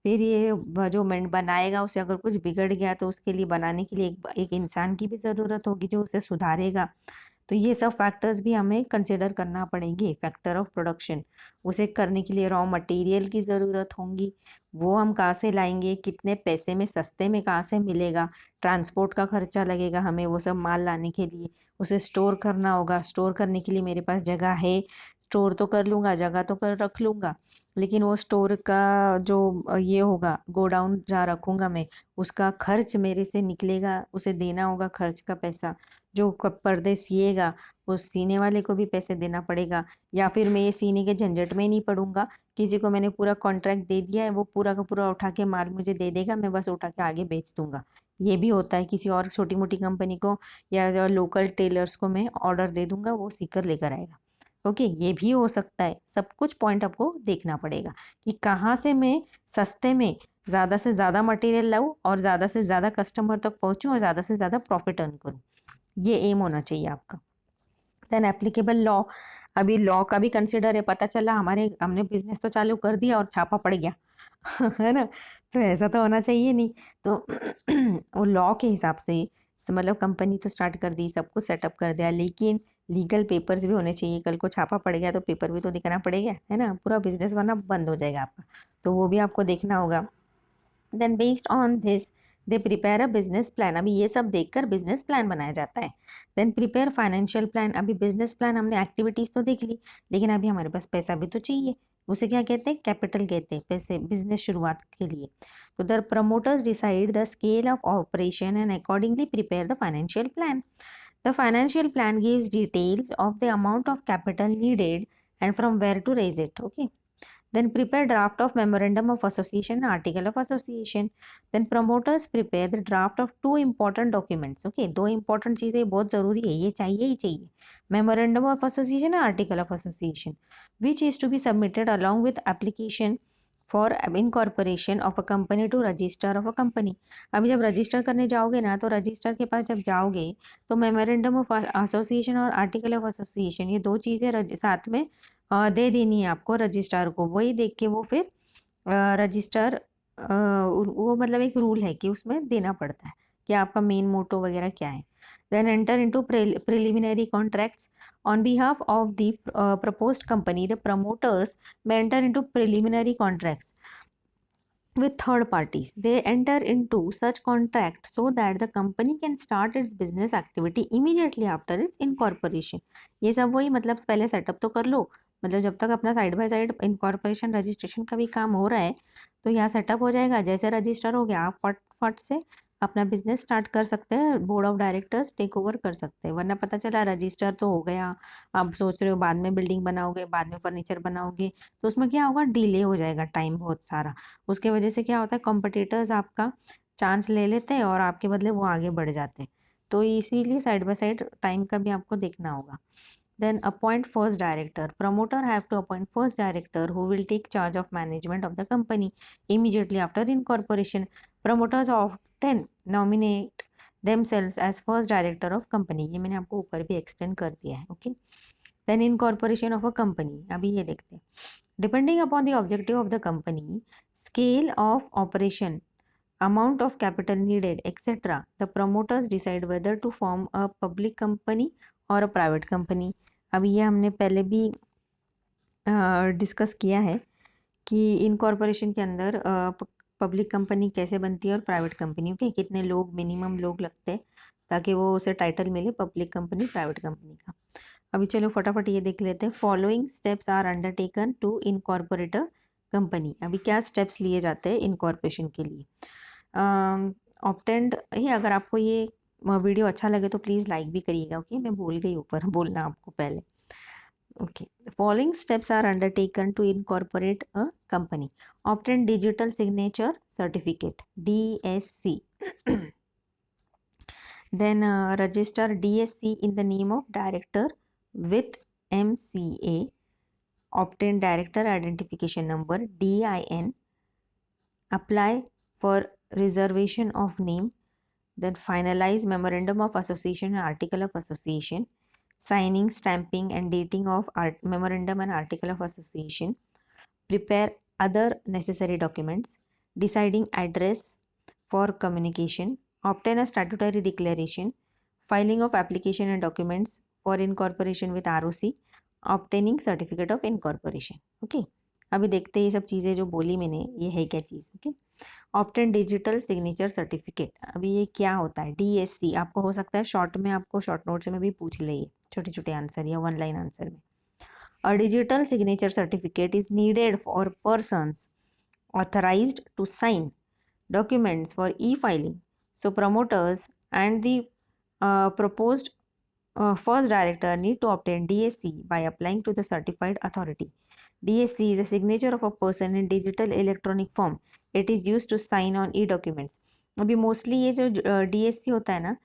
फिर ये जो बनाएगा उसे अगर कुछ बिगड़ गया तो उसके लिए बनाने के लिए एक इंसान की भी ज़रूरत होगी जो उसे सुधारेगा। तो ये सब फैक्टर्स भी हमें कंसिडर करना पड़ेंगे, फैक्टर ऑफ प्रोडक्शन। उसे करने के लिए रॉ मटेरियल की ज़रूरत होंगी, वो हम कहाँ से लाएंगे, कितने पैसे में, सस्ते में कहाँ से मिलेगा, ट्रांसपोर्ट का खर्चा लगेगा हमें वो सब माल लाने के लिए, उसे स्टोर करना होगा, स्टोर करने के लिए मेरे पास जगह है, स्टोर तो कर लूँगा, जगह तो कर रख लूँगा, लेकिन वो स्टोर का जो ये होगा, गोडाउन जहाँ रखूँगा मैं, उसका खर्च मेरे से निकलेगा, उसे देना होगा खर्च का पैसा। जो पर्दे सिएगा उस सीने वाले को भी पैसे देना पड़ेगा, या फिर मैं ये सीने के झंझट में ही नहीं पड़ूंगा, किसी को मैंने पूरा कॉन्ट्रैक्ट दे दिया है, वो पूरा का पूरा उठा के माल मुझे दे देगा, मैं बस उठा के आगे बेच दूंगा। ये भी होता है, किसी और छोटी मोटी कंपनी को या लोकल टेलर्स को मैं ऑर्डर दे दूंगा, वो सीकर लेकर आएगा। ओके, ये भी हो सकता है। सब कुछ पॉइंट आपको देखना पड़ेगा कि कहाँ से मैं सस्ते में ज़्यादा से ज़्यादा मटेरियल लाऊं और ज़्यादा से ज़्यादा कस्टमर तक पहुंचूं और ज़्यादा से ज़्यादा प्रॉफिट अर्न करूं। ये एम होना चाहिए आपका। देन एप्लीकेबल लॉ, अभी लॉ का भी कंसिडर है, पता चला हमने बिजनेस तो चालू कर दिया और छापा पड़ गया है ना। तो ऐसा तो होना चाहिए नहीं। तो वो लॉ के हिसाब से मतलब कंपनी तो स्टार्ट कर दी, सब कुछ सेटअप कर दिया, लेकिन लीगल पेपर्स भी होने चाहिए। कल को छापा पड़ गया तो पेपर भी तो दिखाना पड़ेगा, है ना, पूरा बिजनेस वरना बंद हो जाएगा आपका। तो वो भी आपको देखना होगा। Then based on this they prepare a business plan, अभी ये सब देखकर बिजनेस प्लान बनाया जाता है। देन प्रिपेयर फाइनेंशियल प्लान, अभी बिजनेस प्लान हमने एक्टिविटीज तो देख ली, लेकिन अभी हमारे पास पैसा भी तो चाहिए, उसे क्या कहते हैं, कैपिटल कहते हैं, पैसे, बिजनेस शुरुआत के लिए। तो the promoters decide the scale of operation and accordingly prepare the financial plan. The financial plan gives details of the amount of capital needed and from where to raise it. Okay, Then prepare draft of memorandum of association, article of association. Then promoters prepare the draft of two important documents. Okay, दो important चीज़ें बहुत ज़रूरी है, ये चाहिए ही चाहिए. Memorandum of association and article of association, which is to be submitted along with application for incorporation of a company to register of a company. अभी जब रजिस्टर करने जाओगे ना, तो रजिस्टर के पास जब जाओगे तो मेमोरेंडम ऑफ एसोसिएशन और आर्टिकल ऑफ एसोसिएशन, ये दो चीज़ें साथ में दे देनी है आपको रजिस्ट्रार को. वही देख के वो फिर रजिस्टर वो मतलब एक रूल है कि उसमें देना पड़ता है कि आपका मेन मोटो वगैरह क्या है. Then enter into preliminary contracts on behalf of the proposed company. The promoters may enter into preliminary contracts with third parties. They enter into such contract so that the company can start its business activity immediately after its incorporation. ये सब वही मतलब पहले setup तो कर लो, मतलब जब तक अपना side by side incorporation registration का भी काम हो रहा है तो यहाँ सेटअप हो जाएगा. जैसे रजिस्टर हो गया आप फट फट से अपना बिजनेस स्टार्ट कर सकते हैं, board of directors take over कर सकते हैं. वरना पता चला रजिस्टर तो हो गया, आप सोच रहे हो बाद में बिल्डिंग बनाओगे, बाद में फर्नीचर बनाओगे, तो उसमें क्या होगा, डिले हो जाएगा टाइम बहुत सारा. उसके वजह से क्या होता है, कॉम्पिटिटर्स आपका चांस ले लेते हैं और आपके बदले वो आगे बढ़ जाते हैं. तो इसीलिए साइड बाय साइड टाइम का भी आपको देखना होगा. Then appoint first director. Promoter have to appoint first director who will take charge of management of the company immediately after incorporation. Promoters often nominate themselves as first director of company. ये मैंने आपको ऊपर भी explain कर दिया है. Okay. Then incorporation of a company. अभी ये देखते हैं. Depending upon the objective of the company, scale of operation, amount of capital needed, etc., the promoters decide whether to form a public company और a private company. अभी ये हमने पहले भी डिस्कस किया है कि इनकॉर्पोरेशन के अंदर पब्लिक कंपनी कैसे बनती है और प्राइवेट कंपनी. ओके, कितने लोग मिनिमम लोग लगते हैं ताकि वो उसे टाइटल मिले पब्लिक कंपनी प्राइवेट कंपनी का. अभी चलो फटाफट ये देख लेते हैं. Following steps are undertaken to incorporate a company. अभी क्या स्टेप्स लिए जाते हैं इनकॉर्पोरेशन के लिए. ऑप्टेंड ही, अगर आपको ये वीडियो अच्छा लगे तो प्लीज़ लाइक भी करिएगा. ओके, मैं भूल गई ऊपर बोलना आपको पहले. Okay, following steps are undertaken to incorporate a company. Obtain digital signature certificate DSC. Then register DSC in the name of director with MCA. Obtain director identification number DIN. Apply for reservation of name. Then finalize memorandum of association and article of association. Signing, stamping and dating of memorandum and article of association. Prepare other necessary documents. Deciding address for communication. Obtain a statutory declaration. Filing of application and documents for incorporation with ROC. Obtaining certificate of incorporation. Okay, अभी देखते हैं ये सब चीज़ें जो बोली मैंने ये है क्या चीज़. Okay, obtain digital signature certificate. अभी ये क्या होता है DSC. आपको हो सकता है शॉर्ट में, आपको शॉर्ट नोट्स में भी पूछ ले ये छोटे छोटे आंसर या वन लाइन आंसर में. A digital signature certificate is needed for persons authorized to sign documents for e-filing. So promoters and the proposed first director need to obtain DSC by applying to the certified authority. DSC is a signature of a person in digital electronic form. It is used to sign on e-documents. अभी mostly ये जो DSC होता है ना,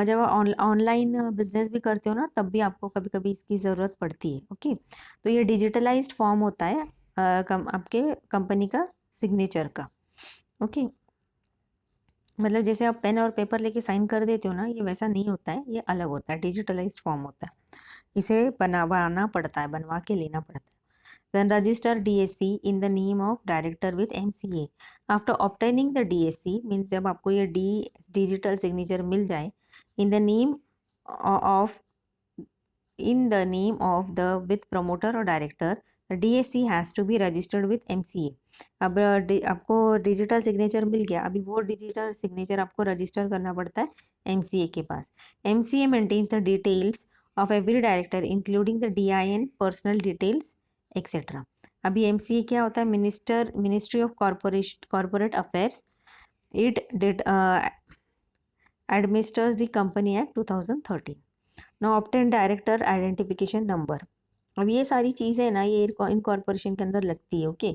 जब आप online business भी करते हो ना, तब भी आपको कभी कभी इसकी ज़रूरत पड़ती है. ओके, तो ये डिजिटलाइज्ड फॉर्म होता है आपके कंपनी का सिग्नेचर का. ओके, मतलब जैसे आप पेन और पेपर लेके साइन कर देते हो ना, ये वैसा नहीं होता है, ये अलग होता है, डिजिटलाइज्ड फॉर्म होता है. इसे बनवाना पड़ता है, बनवा के लेना पड़ता है. Then register DSC in the name of director with MCA. After obtaining the DSC means जब आपको ये डिजिटल सिग्नेचर मिल जाए, in the name of the with promoter or director, the DSC has to be registered with MCA. अब आपको digital signature मिल गया, अभी वो digital signature आपको रजिस्टर करना पड़ता है MCA के पास. MCA maintains the details of every director including the DIN, personal details, etc. अभी MCA क्या होता है, ministry of corporate affairs. It administers the Company Act 2013. Now obtain director identification number. अब ये सारी चीज़ें ना ये इनकॉर्पोरेशन के अंदर लगती है। ओके,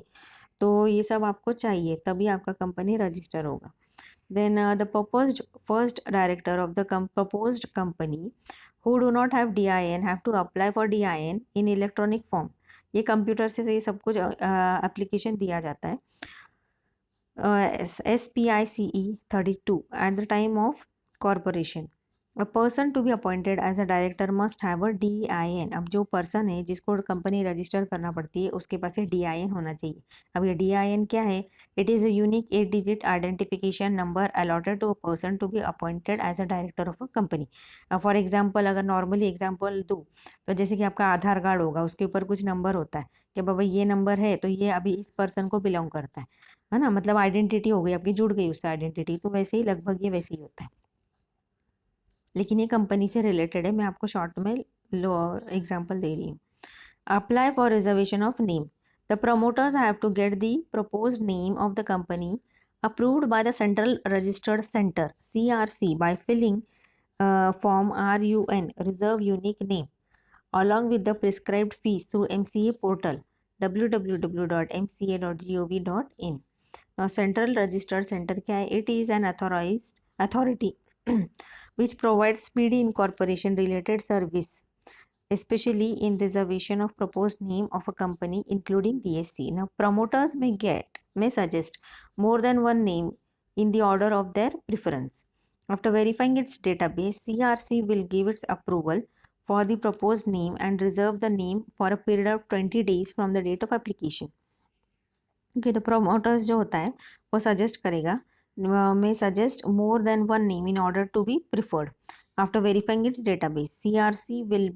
तो ये सब आपको चाहिए तभी आपका कंपनी रजिस्टर होगा। Then the proposed first director of the proposed company who do not have DIN have to apply for DIN in electronic form. ये कंप्यूटर से ये सब कुछ एप्लीकेशन दिया जाता है। SPICE 32 at the time of corporation. A person to be appointed as a director must have a DIN. अब जो पर्सन है जिसको कंपनी रजिस्टर करना पड़ती है उसके पास ये DIN होना चाहिए। अब ये DIN क्या है? It is a unique 8-digit identification number allotted to a person to be appointed as a director of a company. For example अगर नॉर्मली एग्जाम्पल दूँ तो जैसे कि आपका आधार कार्ड होगा उसके ऊपर कुछ नंबर होता है कि बाबा ये नंबर है तो ये अभी इस पर्सन को बिलोंग करता है ना, मतलब आइडेंटिटी हो गई आपकी, जुड़ गई उससे आइडेंटिटी। तो वैसे ही लगभग ये वैसे ही होता है, लेकिन ये कंपनी से रिलेटेड है। मैं आपको शॉर्ट में लो एग्जांपल दे रही हूँ। Apply for reservation of name. The promoters have to get the proposed name of the company approved by the central registered centre CRC by filling form RUN reserve unique name along with the prescribed fees through MCA portal www.mca.gov.in. Now, Central Registered Center क्या है? It is an authorized authority which provides speedy incorporation related service, especially in reservation of proposed name of a company, including DSC. Now, promoters may suggest more than one name in the order of their preference. After verifying its database, CRC will give its approval for the proposed name and reserve the name for a period of 20 days from the date of application. Okay, तो promoters जो होता है वो suggest करेगा, may suggest more than one name in order to be preferred. After verifying its database, CRC will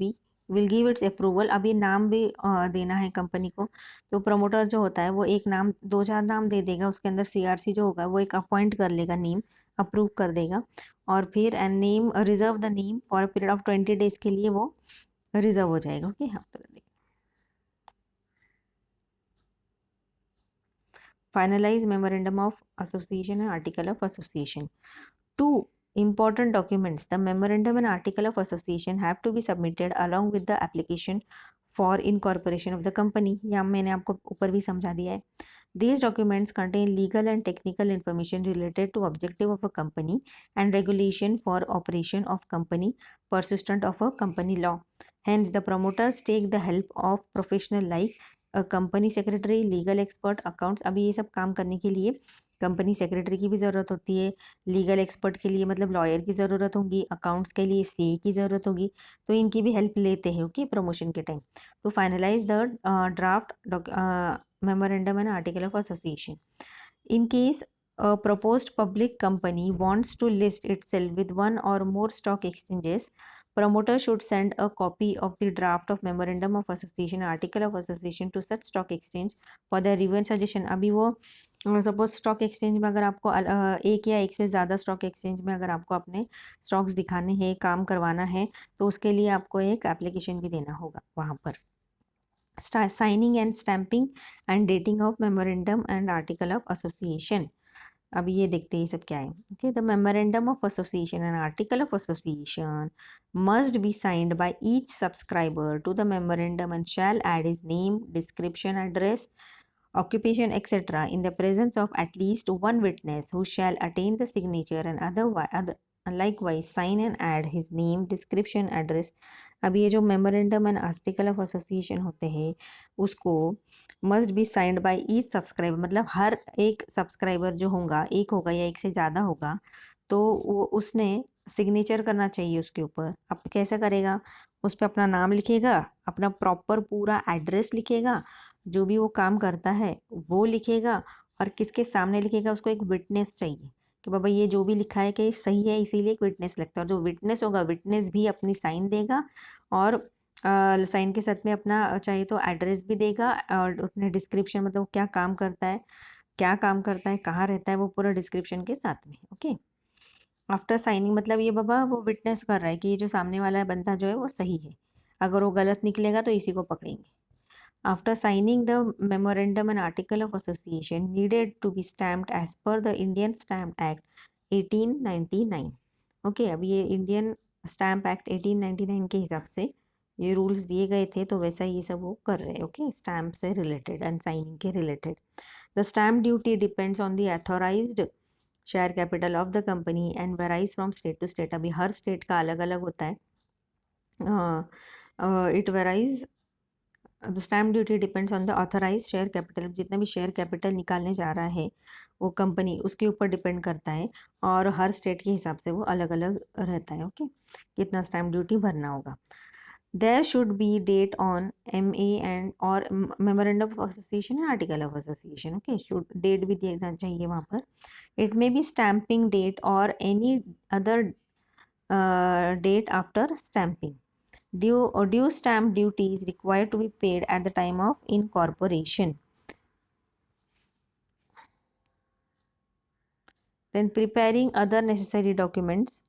give its approval. अभी नाम भी देना है कंपनी को, तो प्रमोटर जो होता है वो एक नाम 2-4 नाम दे देगा, उसके अंदर CRC जो होगा वो एक अपॉइंट कर लेगा, नेम अप्रूव कर देगा, और फिर and name reserve the name for a period of 20 days के लिए वो रिजर्व हो जाएगा। ओके, हाँ। Finalize memorandum of association and article of association. Two important documents, the memorandum and article of association, have to be submitted along with the application for incorporation of the company. या मैंने आपको ऊपर भी समझा दिया है। These documents contain legal and technical information related to objective of a company and regulation for operation of company pursuant of a company law. Hence, the promoters take the help of professional like company secretary, legal expert, accounts. अभी ये सब काम करने के लिए company secretary की भी ज़रूरत होती है, लीगल एक्सपर्ट के लिए मतलब लॉयर की ज़रूरत होगी, अकाउंट्स के लिए CA की ज़रूरत होगी, तो इनकी भी हेल्प लेते हैं। ओके, प्रमोशन के time. To finalise the draft memorandum and article of association, in case a proposed public company wants to list itself with one or more stock exchanges, promoter should send a copy of the draft of memorandum of association, article of association to such stock exchange for their review and suggestion. अभी वो suppose stock exchange में अगर आपको एक या एक से ज़्यादा स्टॉक एक्सचेंज में अगर आपको अपने स्टॉक्स दिखाने हैं, काम करवाना है, तो उसके लिए आपको एक एप्लीकेशन भी देना होगा वहाँ पर। Signing and stamping and dating of memorandum and article of association. अभी ये देखते हैं ये सब क्या है। Okay, the memorandum of association and article of association must be signed by each subscriber to the memorandum and shall add his name, description, address, occupation, etc. in the presence of at least one witness who shall attain the signature and likewise sign and add his name, description, address. अब ये जो memorandum and article of association होते हैं उसको must be signed by each subscriber, मतलब हर एक subscriber जो होगा, एक होगा या एक से ज़्यादा होगा, तो वो उसने सिग्नेचर करना चाहिए उसके ऊपर। अब कैसे करेगा? उस पर अपना नाम लिखेगा, अपना प्रॉपर पूरा एड्रेस लिखेगा, जो भी वो काम करता है वो लिखेगा, और किसके सामने लिखेगा? उसको एक विटनेस चाहिए कि बाबा ये जो भी लिखा है कि ये सही है, इसीलिए एक विटनेस लगता है। और जो विटनेस होगा, विटनेस भी अपनी साइन देगा, और साइन के साथ में अपना चाहे तो एड्रेस भी देगा, और अपने डिस्क्रिप्शन, मतलब क्या काम करता है, क्या काम करता है, कहाँ रहता है, वो पूरा डिस्क्रिप्शन के साथ में। ओके, आफ्टर साइनिंग मतलब ये बाबा वो विटनेस कर रहा है कि ये जो सामने वाला बंदा जो है वो सही है, अगर वो गलत निकलेगा तो इसी को पकड़ेंगे। After signing the memorandum and article of association needed to be stamped as per the Indian Stamp Act 1899। Okay, अब ये इंडियन स्टैम्प एक्ट 1899 के हिसाब से ये रूल्स दिए गए थे तो वैसा ये सब वो कर रहे हैं। ओके, स्टैम्प से रिलेटेड एंड साइनिंग के related. The stamp duty depends on the authorised share capital of the company and varies from state to state. अभी हर स्टेट का अलग अलग होता है, it varies. The stamp duty depends on the authorise share capital. जितना भी share capital निकालने जा रहा है वो कंपनी, उसके ऊपर डिपेंड करता है, और हर स्टेट के हिसाब से वो अलग अलग रहता है। ओके, कितना स्टैम्प ड्यूटी भरना होगा। There should be date on MA and और memorandum of association and article of association. Okay, should date भी देना चाहिए वहाँ पर। It may be stamping date और any other date after stamping. Due stamp duty is required to be paid at the time of incorporation. Then preparing other necessary documents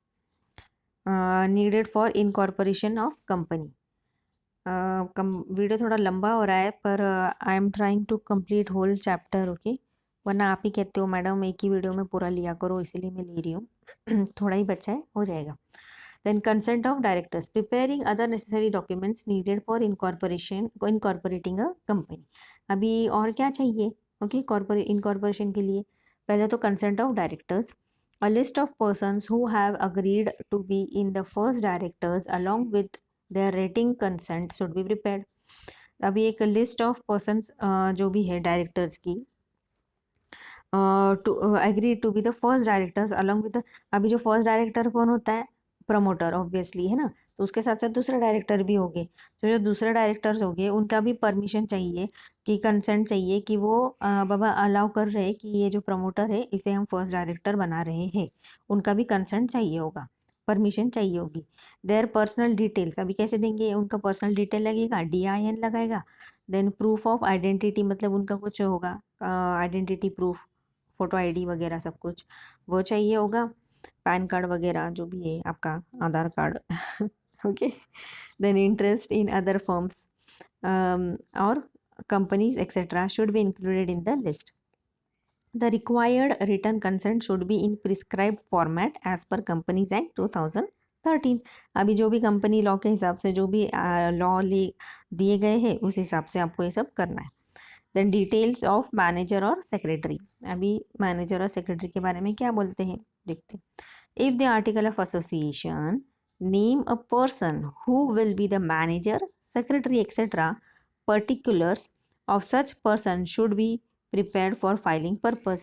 needed for incorporation of company. Video थोड़ा लंबा हो रहा है पर I am trying to complete whole chapter. Okay, वरना आप ही कहते हो मैडम एक ही वीडियो में पूरा लिया करो, इसीलिए मैं ले रही हूँ। थोड़ा ही बच्चा है, हो जाएगा। Then consent of directors, preparing other necessary documents needed for incorporating a company. अभी और क्या चाहिए? ओके, incorporation के लिए पहले तो consent of directors. A list of persons who have agreed to be in the first directors along with their written consent should be prepared. अभी एक list of persons जो भी है directors की to agree to be the first directors along with the, अभी जो first director कौन होता है? प्रमोटर ऑब्वियसली, है ना। तो उसके साथ साथ दूसरे डायरेक्टर भी होंगे। तो जो दूसरे डायरेक्टर्स होंगे उनका भी परमिशन चाहिए, कि कंसेंट चाहिए कि वो बाबा अलाउ कर रहे हैं कि ये जो प्रमोटर है इसे हम फर्स्ट डायरेक्टर बना रहे हैं। उनका भी कंसेंट चाहिए होगा, परमिशन चाहिए होगी। देयर पर्सनल डिटेल्स, अभी कैसे देंगे? उनका पर्सनल डिटेल लगेगा, DIN लगाएगा। देन प्रूफ ऑफ आइडेंटिटी, मतलब उनका कुछ होगा आइडेंटिटी प्रूफ, फोटो ID वगैरह सब कुछ वो चाहिए होगा। पैन कार्ड वगैरह जो भी है आपका, Aadhaar card. Okay, then interest in other firms और companies etcetera should be included in the list. The required return consent should be in prescribed format as per companies act 2013। अभी जो भी कंपनी लॉ के हिसाब से जो भी लॉ दिए गए हैं उस हिसाब से आपको ये सब करना है। देन डिटेल्स ऑफ मैनेजर और सेक्रेटरी, अभी मैनेजर और सेक्रेटरी के बारे में क्या बोलते हैं देखते हैं। If the article of association name a person who will be the manager, secretary, etc., particulars of such person should be prepared for filing purpose.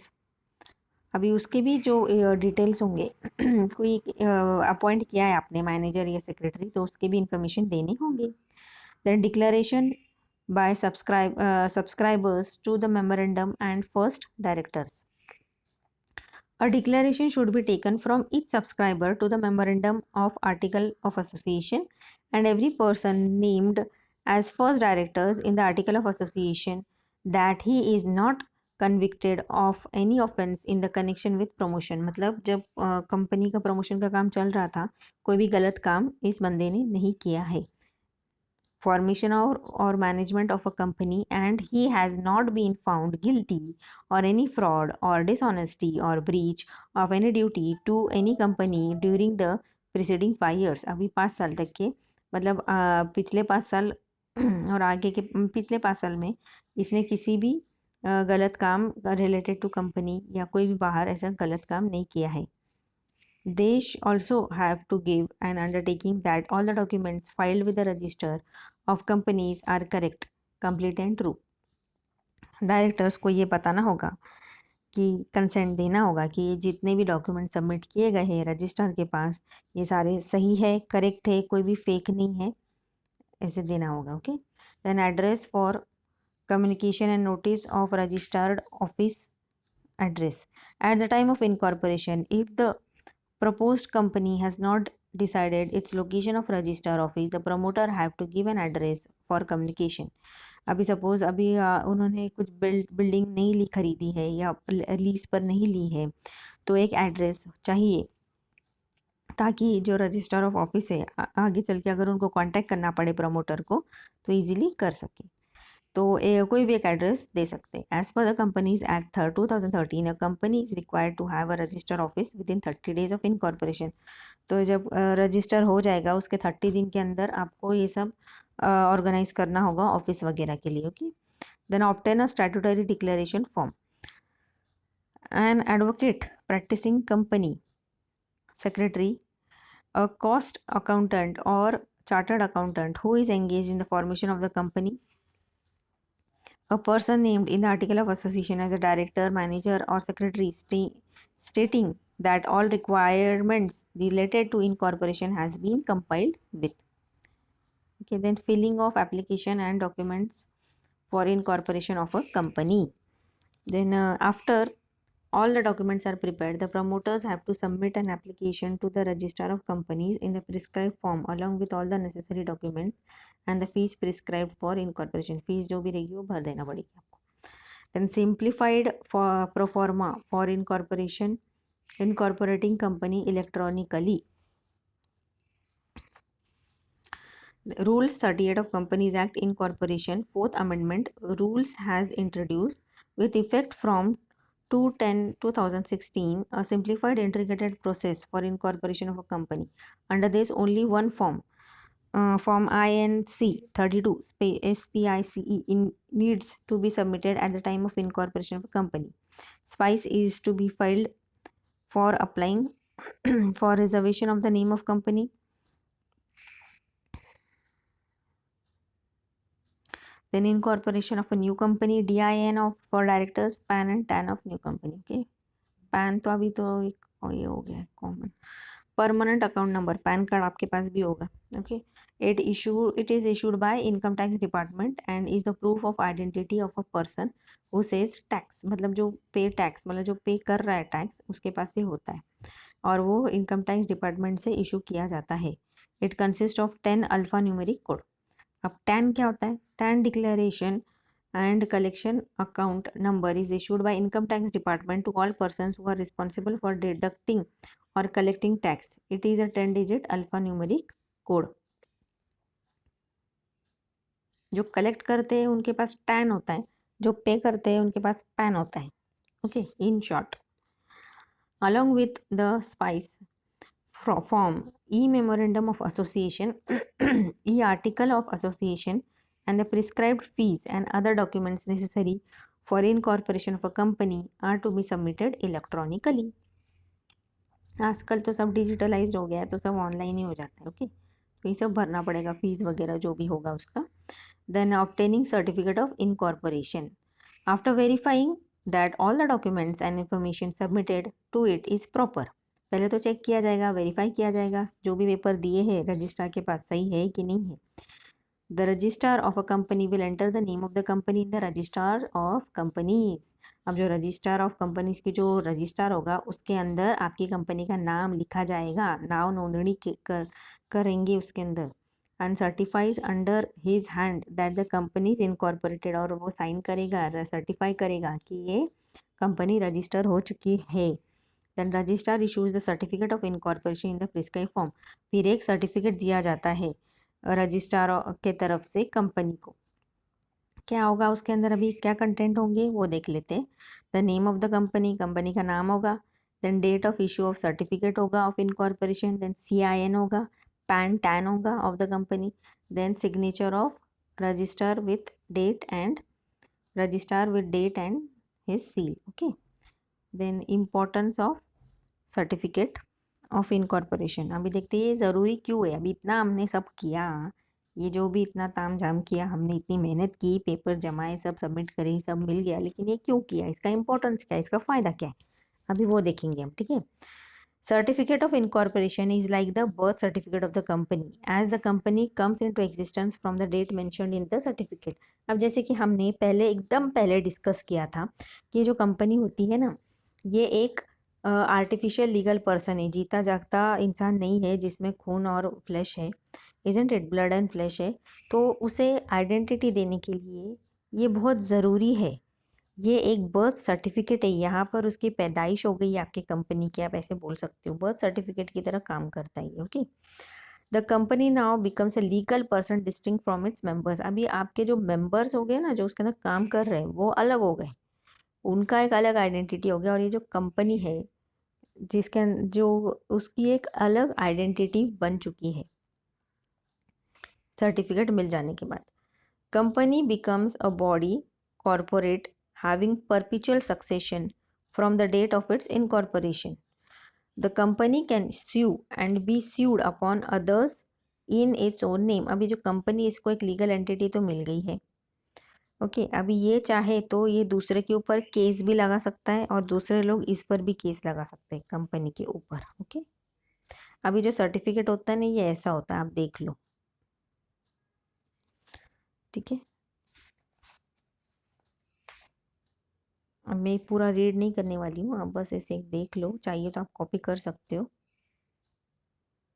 अभी उसके भी जो डिटेल्स होंगे, कोई अपॉइंट किया है आपने मैनेजर या सेक्रेटरी, तो उसके भी इंफॉर्मेशन देने होंगे। Then declaration by subscribers to the memorandum and first directors. A declaration should be taken from each subscriber to the memorandum of article of association and every person named as first directors in the article of association that he is not convicted of any offense in the connection with promotion. मतलब जब company का promotion का काम चल रहा था, कोई भी गलत काम इस बंदे ने नहीं किया है। formation or management of a company and he has not been found guilty or any fraud or dishonesty or breach of any duty to any company during the preceding 5 years. अभी 5 साल तक के, मतलब पिछले 5 साल और आगे के पिछले 5 साल में इसने किसी भी गलत काम रिलेटेड टू कंपनी या कोई भी बाहर ऐसा गलत काम नहीं किया है। They also have to give an undertaking that all the documents filed with the register of companies are correct, complete and true. Directors को ये बताना होगा कि कंसेंट देना होगा कि ये जितने भी डॉक्यूमेंट सबमिट किए गए हैं रजिस्ट्रार के पास ये सारे सही है, करेक्ट है, कोई भी फेक नहीं है, ऐसे देना होगा। Okay, then address for communication and notice of registered office address at the time of incorporation. If the proposed company has not decided its location of register office, the promoter have to give an address for communication. अभी suppose अभी उन्होंने कुछ building नहीं ली खरीदी है या lease पर नहीं ली है, तो एक एड्रेस चाहिए ताकि जो रजिस्टर ऑफ ऑफिस है आगे चल के अगर उनको कांटेक्ट करना पड़े प्रमोटर को तो इजीली कर सके। तो कोई भी एक एड्रेस दे सकते हैं। As per the companies act 2013 a company is required to have a register office within 30 days of incorporation. तो जब रजिस्टर हो जाएगा उसके 30 दिन के अंदर आपको ये सब ऑर्गेनाइज करना होगा ऑफिस वगैरह के लिए। Okay, then obtain a statutory declaration form. An advocate practising company secretary, a cost accountant or chartered accountant who is engaged in the formation of the company, a person named in the article of association as a director, manager or secretary stating that all requirements related to incorporation has been compiled with. Okay, then filling of application and documents for incorporation of a company. Then after all the documents are prepared, the promoters have to submit an application to the registrar of companies in the prescribed form along with all the necessary documents and the fees prescribed for incorporation. Fees जो भी रहेगी वो भर देना पड़ेगी आपको. Then simplified for pro forma for incorporating company electronically. Rules 38 of Companies Act Incorporation 4th Amendment rules has introduced with effect from 2/10/2016 a simplified integrated process for incorporation of a company. Under this, only one form, Form INC 32 SPICE needs to be submitted at the time of incorporation of a company. SPICE is to be filed for applying for reservation of the name of company. Then incorporation of a new company, DIN of for directors, PAN and TAN of new company. Okay, PAN तो अभी तो ये हो गया common. Permanent account number, pan card आपके पास भी होगा. Okay, it is issued by income tax department and is the proof of identity of a person who says tax. मतलब जो पे टैक्स, मतलब जो पे कर रहा है टैक्स, उसके पास ये होता है और वो इनकम टैक्स डिपार्टमेंट से इशू किया जाता है. It consist of 10 alpha numeric code. अब टैन क्या होता है? Tan declaration and collection account number is issued by income tax department to all persons who are responsible for deducting or collecting tax. It is a 10-digit alphanumeric code. जो collect करते हैं उनके पास tan होता है, जो पे करते हैं उनके पास पैन होता है. Okay, in short, along with the SPICE form, e-memorandum of association, e-article of association and the prescribed fees and other documents necessary for incorporation of a company are to be submitted electronically. आजकल तो सब digitalised हो गया है, तो सब online ही हो जाता है. ओके, तो ये सब भरना पड़ेगा, फीस वगैरह जो भी होगा उसका. Then obtaining certificate of incorporation after verifying that all the documents and information submitted to it is proper. पहले तो चेक किया जाएगा, वेरीफाई किया जाएगा जो भी पेपर दिए हैं रजिस्ट्रार के पास सही है कि नहीं है. The registrar of a company will enter the name of the company in the registrar of companies. अब जो रजिस्ट्रार ऑफ कंपनीज की जो रजिस्ट्रार होगा उसके अंदर आपकी कंपनी का नाम लिखा जाएगा, नाव नोंदणी करेंगे उसके अंदर. And certifies under his hand that the company is incorporated. और वो साइन करेगा, सर्टिफाई करेगा कि ये कंपनी रजिस्टर हो चुकी है. Then registrar issues the certificate of incorporation in the prescribe form. फिर एक सर्टिफिकेट दिया जाता है रजिस्ट्रार के तरफ से कंपनी को. क्या होगा उसके अंदर, अभी क्या कंटेंट होंगे वो देख लेते हैं. The name of the company, company का नाम होगा. Then date of issue of certificate होगा ऑफ इनकॉर्पोरेशन. देन CIN होगा, पैन टैन होगा of the company. Then signature of registrar with date and his seal. Okay, then importance of certificate of incorporation. अभी देखते हैं ये ज़रूरी क्यों है. अभी इतना हमने सब किया, ये जो भी इतना ताम झाम किया हमने, इतनी मेहनत की, पेपर जमाए, सब सबमिट करे, सब मिल गया, लेकिन ये क्यों किया, इसका इंपॉर्टेंस क्या है, इसका फ़ायदा क्या है, अभी वो देखेंगे हम. ठीक है. Certificate of incorporation is like the birth certificate of the company as the company comes in to existence from the date mentioned in the certificate. अब जैसे कि हमने एकदम पहले डिस्कस किया था कि जो कंपनी होती है ना, ये एक आर्टिफिशियल लीगल पर्सन है, जीता जागता इंसान नहीं है जिसमें खून और फ्लैश है, isn't it, blood and flash है. तो उसे आइडेंटिटी देने के लिए ये बहुत ज़रूरी है. ये एक बर्थ सर्टिफिकेट है, यहाँ पर उसकी पैदाइश हो गई आपकी कंपनी की, आप ऐसे बोल सकते हो, बर्थ सर्टिफिकेट की तरह काम करता है. Okay, the company now becomes a legal person distinct from its members. अभी आपके जो मेंबर्स हो गए ना, जो उसके अंदर काम कर रहे हैं, वो अलग हो गए, उनका एक अलग आइडेंटिटी हो गया, और ये जो कंपनी है जिसके जो उसकी एक अलग आइडेंटिटी बन चुकी है सर्टिफिकेट मिल जाने के बाद। Company becomes a body corporate having perpetual succession from the date of its incorporation. The company can sue and be sued upon others in its own name. अभी जो कंपनी, इसको एक लीगल एंटिटी तो मिल गई है, ओके। अभी ये चाहे तो ये दूसरे के ऊपर केस भी लगा सकता है, और दूसरे लोग इस पर भी केस लगा सकते हैं कंपनी के ऊपर, ओके। अभी जो सर्टिफिकेट होता है ना, ये ऐसा होता है, आप देख लो, ठीक है। अब मैं पूरा रीड नहीं करने वाली हूँ, आप बस ऐसे एक देख लो, चाहिए तो आप कॉपी कर सकते हो,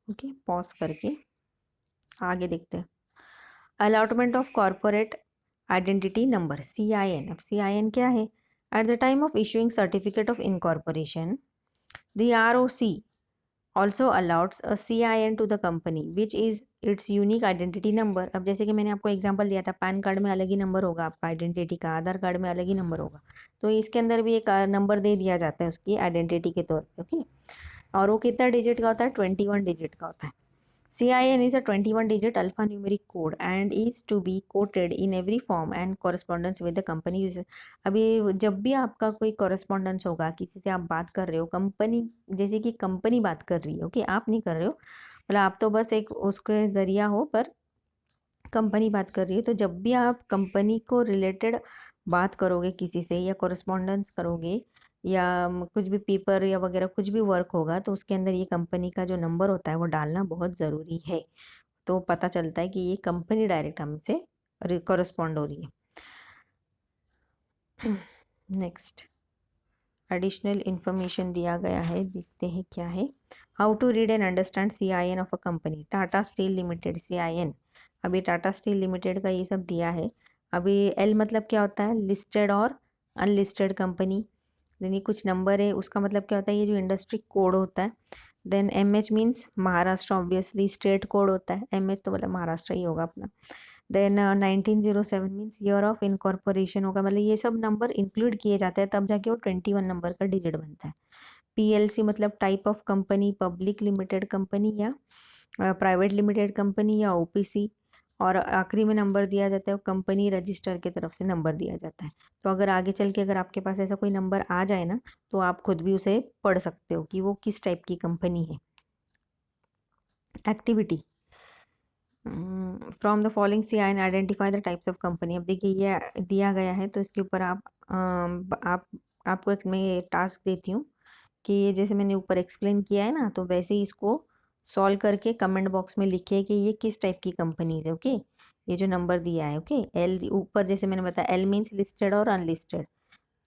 ओके। पॉज करके आगे देखते हैं। Allotment of corporate identity number, CIN। अब CIN क्या है? Eight the time of issuing certificate of incorporation, the ROC also allots a CIN to the company which is its unique identity number। अब जैसे कि मैंने आपको एग्जांपल दिया था, पैन कार्ड में अलग ही नंबर होगा आपका आइडेंटिटी का, आधार कार्ड में अलग ही नंबर होगा, तो इसके अंदर भी एक नंबर दे दिया जाता है उसकी आइडेंटिटी के तौर पे, ओके। और वो कितना डिजिट का होता है? 21 डिजिट का होता है। CIN is a 21 digit alphanumeric code and is to be quoted in every form and correspondence with the company user। अभी जब भी आपका कोई correspondence होगा, किसी से आप बात कर रहे हो, कंपनी, जैसे कि कंपनी बात कर रही है, ओके, आप नहीं कर रहे हो, मतलब आप तो बस एक उसके जरिया हो, पर कंपनी बात कर रही है, तो जब भी आप कंपनी को रिलेटेड बात करोगे किसी से, या कॉरेस्पॉन्डेंस करोगे, या कुछ भी पेपर या वगैरह कुछ भी वर्क होगा, तो उसके अंदर ये कंपनी का जो नंबर होता है वो डालना बहुत ज़रूरी है। तो पता चलता है कि ये कंपनी डायरेक्ट हमसे कॉरेस्पॉन्ड हो रही है। नेक्स्ट एडिशनल इन्फॉर्मेशन दिया गया है, देखते हैं क्या है। How to read and understand CIN of a company. Tata Steel Limited CIN। अभी टाटा स्टील लिमिटेड का ये सब दिया है। अभी L मतलब क्या होता है? लिस्टेड और अनलिस्टेड कंपनी। यानी कुछ नंबर है, उसका मतलब क्या होता है? ये जो इंडस्ट्री कोड होता है। देन MH means Maharashtra, obviously state code होता है, MH तो मतलब महाराष्ट्र ही होगा अपना। Then 1907 means year of incorporation होगा, मतलब ये सब नंबर इंक्लूड किए जाते हैं, तब जाके वो 21 नंबर का डिजिट बनता है। PLC मतलब type of company, public limited company या प्राइवेट लिमिटेड कंपनी या OPC। और आखिरी में नंबर दिया जाता है, वो कंपनी रजिस्टर की तरफ से नंबर दिया जाता है। तो अगर आगे चल के अगर आपके पास ऐसा कोई नंबर आ जाए ना, तो आप खुद भी उसे पढ़ सकते हो कि वो किस टाइप की कंपनी है। Activity from the following CIN identify the types of company. अब देखिए ये दिया गया है, तो इसके ऊपर आपको एक मैं टास्क देती हूँ कि ये जैसे मैंने ऊपर एक्सप्लेन किया है ना, तो वैसे ही इसको सॉल्व करके कमेंट बॉक्स में लिखिए कि ये किस टाइप की कंपनीज है, ओके। ये जो नंबर दिया है, ओके। L ऊपर जैसे मैंने बताया, L मीन्स लिस्टेड और अनलिस्टेड,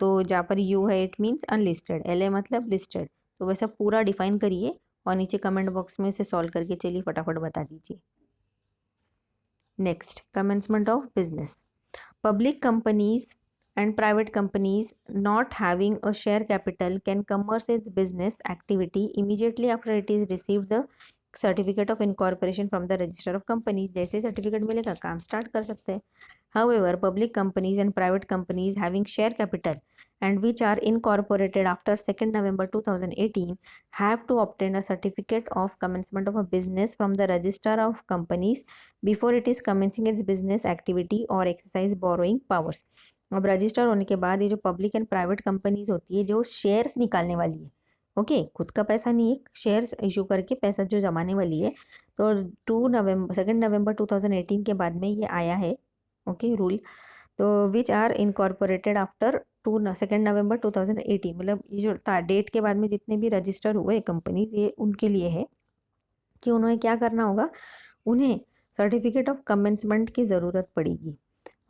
तो जहाँ पर U है इट मीन्स अनलिस्टेड, LA मतलब लिस्टेड। तो वैसा पूरा डिफाइन करिए और नीचे कमेंट बॉक्स में इसे सॉल्व करके चलिए फटाफट बता दीजिए। Next, commencement of business. Public companies and private companies not having a share capital can commence its business activity immediately after it is received the certificate of incorporation from the register of companies। जैसे certificate मिलेगा काम start कर सकते हैं। However, public companies and private companies having share capital and which are incorporated after 2nd November 2018 have to obtain a certificate of commencement of a business from the register of companies before it is commencing its business activity or exercise borrowing powers। अब register होने के बाद ये जो public and private companies होती है, जो shares निकालने वाली है, ओके, खुद का पैसा नहीं है, शेयर्स इशू करके पैसा जो जमाने वाली है, तो 2 नवंबर 2018 के बाद में ये आया है, ओके, रूल। तो विच आर इनकॉर्पोरेटेड आफ्टर 2 नवंबर 2018, मतलब ये जो डेट के बाद में जितने भी रजिस्टर हुए कंपनीज, ये उनके लिए है कि उन्हें क्या करना होगा, उन्हें सर्टिफिकेट ऑफ कमेंसमेंट की ज़रूरत पड़ेगी,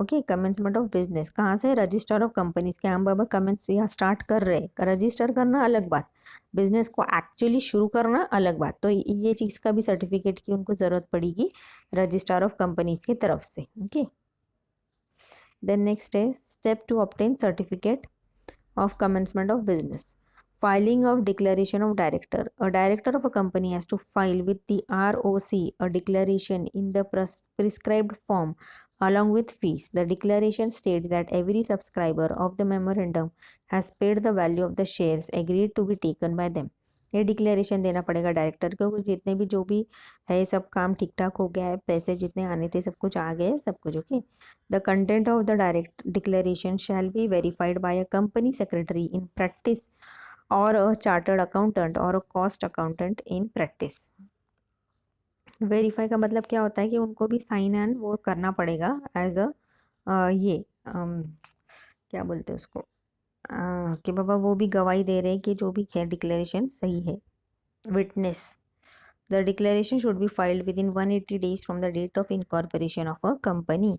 ओके। कमेंसमेंट ऑफ बिजनेस कहाँ से? रजिस्टर ऑफ कंपनीज के, हम बाबा कमेंस या स्टार्ट कर रहे हैं, रजिस्टर करना अलग बात, बिजनेस को एक्चुअली शुरू करना अलग बात। तो ये चीज़ का भी सर्टिफिकेट की उनको ज़रूरत पड़ेगी रजिस्टर ऑफ कंपनीज की तरफ से, ओके। देन नेक्स्ट है step to obtain certificate of commencement of business. Filing of declaration of director. A director of a company has to file with the ROC a declaration in the prescribed form along with fees. The declaration states that every subscriber of the memorandum has paid the value of the shares agreed to be taken by them. ये declaration देना पड़ेगा director को, जितने भी जो भी है सब काम ठीक ठाक हो गया है, पैसे जितने आने थे सब कुछ आ गए, सब कुछ okay. The content of the direct declaration shall be verified bye a company secretary in practice or a chartered accountant or a cost accountant in practice. Verify का मतलब क्या होता है कि उनको भी साइन एंड वो करना पड़ेगा एज अ ये क्या बोलते हैं उसको कि बाबा वो भी गवाही दे रहे हैं कि जो भी है डिक्लेरेशन सही है. Witness. The declaration should be filed within 180 days from the date of incorporation of a company.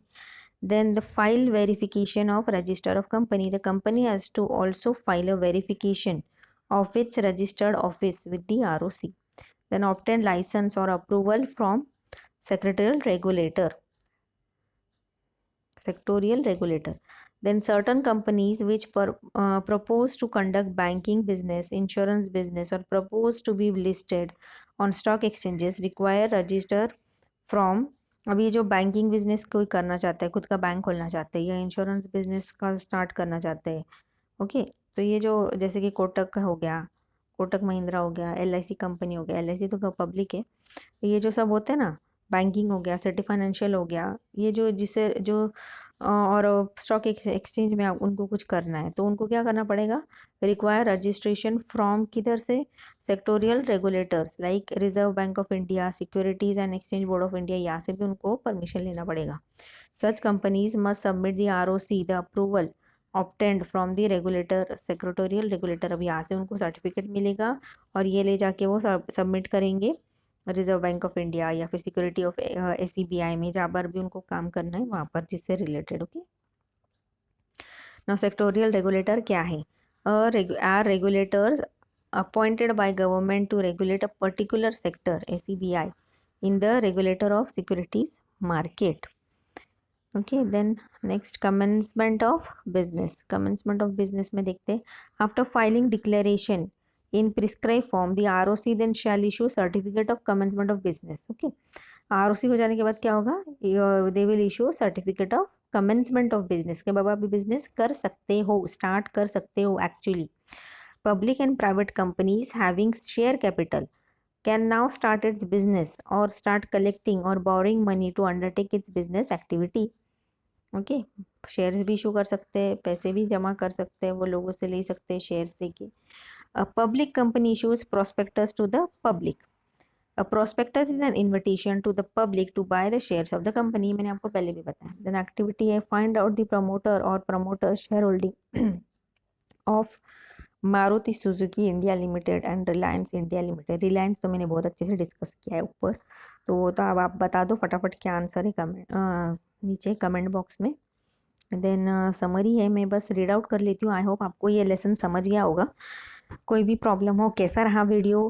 Then the file verification of register of company. The company has to also file a verification of its registered office with the ROC. Then obtain license or approval from secretarial regulator. Then certain companies which propose to conduct banking business, insurance business or propose to be listed on stock exchanges require register from. अभी जो banking business कोई करना चाहता है, खुद का bank खोलना चाहते हैं या इंश्योरेंस बिजनेस का स्टार्ट करना चाहते हैं, ओके, तो ये जो जैसे कि कोटक हो गया, कोटक महिंद्रा हो गया, LIC कंपनी हो गया, LIC तो पब्लिक है, ये जो सब होते हैं ना, बैंकिंग हो गया, सिटी फाइनेंशियल हो गया, ये जो जिसे जो और स्टॉक एक्सचेंज में उनको कुछ करना है तो उनको क्या करना पड़ेगा, रिक्वायर रजिस्ट्रेशन फ्रॉम किधर से, sectorial regulators like Reserve Bank of India, Securities and Exchange Board of India, यहाँ से भी उनको परमिशन लेना पड़ेगा. Such companies must submit the ROC the approval obtained from the regulator, secretarial regulator, अब यहाँ से उनको सर्टिफिकेट मिलेगा और ये ले जाके वो सबमिट करेंगे रिजर्व बैंक ऑफ इंडिया या फिर सिक्योरिटी ऑफ SEBI में, जहाँ पर भी उनको काम करना है वहाँ पर जिससे related. Okay. Now sectoral regulator क्या है? Are regulators appointed by government to regulate a particular sector SEBI in the regulator of securities market. Okay. Then next commencement of business. Commencement of business में देखते हैं, after filing declaration in prescribed form the ROC then shall issue certificate of commencement of business. Okay, ROC हो जाने के बाद क्या होगा, they will issue certificate of commencement of business के बाबा अभी बिजनेस कर सकते हो, स्टार्ट कर सकते हो. Actually public and private companies having share capital can now start its business or start collecting or borrowing money to undertake its business activity. Okay, shares भी issue कर सकते हैं, पैसे भी जमा कर सकते हैं, वो लोगों से ले सकते हैं शेयर्स देके. A public company issues prospectus to the public. A prospectus is an invitation to the public to buy the shares of the company. मैंने आपको पहले भी बताया. Then activity है find out the promoter or promoter shareholding of Maruti Suzuki India limited and Reliance India limited. Reliance तो मैंने बहुत अच्छे से डिस्कस किया है ऊपर, तो वो तो अब आप बता दो फटाफट क्या आंसर है कमेंट नीचे कमेंट बॉक्स में. देन समरी है, मैं बस रीड आउट कर लेती हूँ. आई होप आपको ये लेसन समझ गया होगा. कोई भी प्रॉब्लम हो, कैसा रहा वीडियो,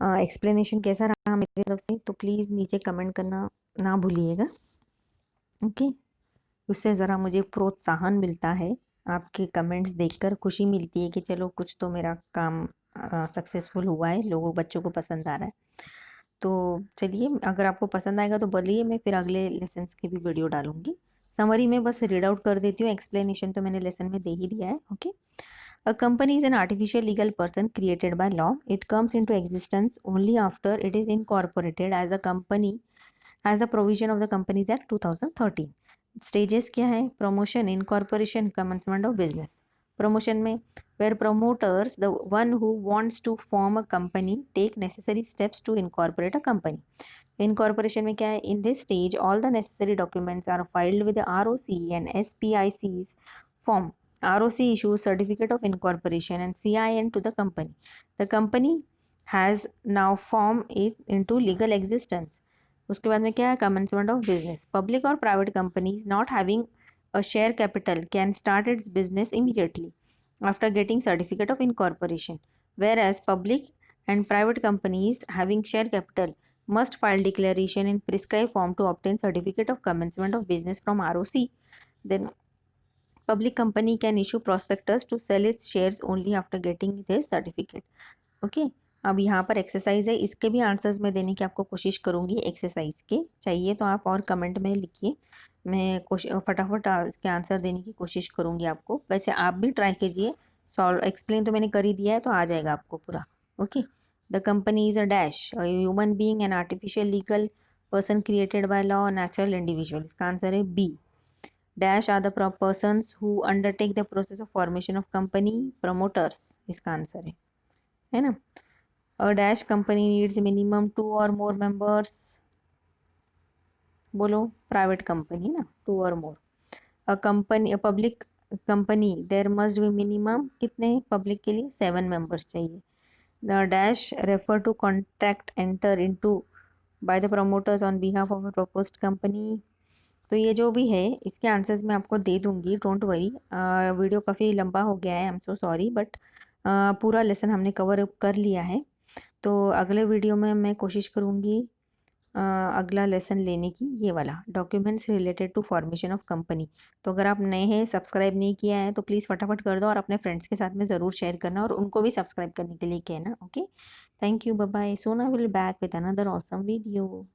एक्सप्लेनेशन कैसा रहा मेरी तरफ से, तो प्लीज़ नीचे कमेंट करना ना भूलिएगा. ओके, उससे ज़रा मुझे प्रोत्साहन मिलता है, आपके कमेंट्स देखकर खुशी मिलती है कि चलो कुछ तो मेरा काम सक्सेसफुल हुआ है, लोगों बच्चों को पसंद आ रहा है. तो चलिए, अगर आपको पसंद आएगा तो बोलिए, मैं फिर अगले लेसन्स की भी वीडियो डालूंगी. समरी में बस रीड आउट कर देती हूँ, एक्सप्लेनेशन तो मैंने लेसन में दे ही दिया है. Okay. A company is an artificial legal person created by law. It comes into existence only after it is incorporated as a company as the provision of the Companies Act 2013. Stages क्या है? Promotion, incorporation, commencement of business. Promotion में where promoters, the one who wants to form a company, take necessary steps to incorporate a company. Incorporation में क्या है? In this stage, all the necessary documents are filed with the ROC and SPIC's form. ROC issues certificate of incorporation and CIN to the company. The company has now formed it into legal existence. उसके बाद में क्या है? Commencement of business. Public or private companies not having a share capital can start its business immediately after getting certificate of incorporation, whereas public and private companies having share capital must file declaration in prescribed form to obtain certificate of commencement of business from ROC. Then Public company can issue prospectus to sell its shares only after getting this certificate. Okay अब यहाँ पर exercise है, इसके भी answers मैं देने की आपको कोशिश करूँगी। एक्सरसाइज के चाहिए तो आप और कमेंट में लिखिए, मैं फटाफट इसके आंसर देने की कोशिश करूँगी आपको। वैसे आप भी ट्राई कीजिए, सॉल्व एक्सप्लेन तो मैंने कर ही दिया है, तो आ जाएगा आपको पूरा। Okay the company is a dash human being an artificial legal person created by law natural individual. इसका आंसर है B. Dash are the persons who undertake the process of formation of company, promoters इसका answer है ना। A dash company needs minimum 2 और more members, बोलो private company ना, 2 और more. A company a public company there must be minimum कितने public के लिए 7 मेंबर्स चाहिए। The dash refer to contract enter into by the promoters on behalf of a proposed company. तो ये जो भी है इसके आंसर्स मैं आपको दे दूंगी, डोंट वरी। वीडियो काफ़ी लंबा हो गया है, I am so sorry, but पूरा लेसन हमने कवर अप कर लिया है। तो अगले वीडियो में मैं कोशिश करूँगी अगला लेसन लेने की, ये वाला documents related to formation of company. तो अगर आप नए हैं, सब्सक्राइब नहीं किया है, तो प्लीज़ फटाफट कर दो और अपने फ्रेंड्स के साथ में ज़रूर शेयर करना और उनको भी सब्सक्राइब करने के लिए कहना। Okay, thank you, bye bye, Sona will back with another awesome video.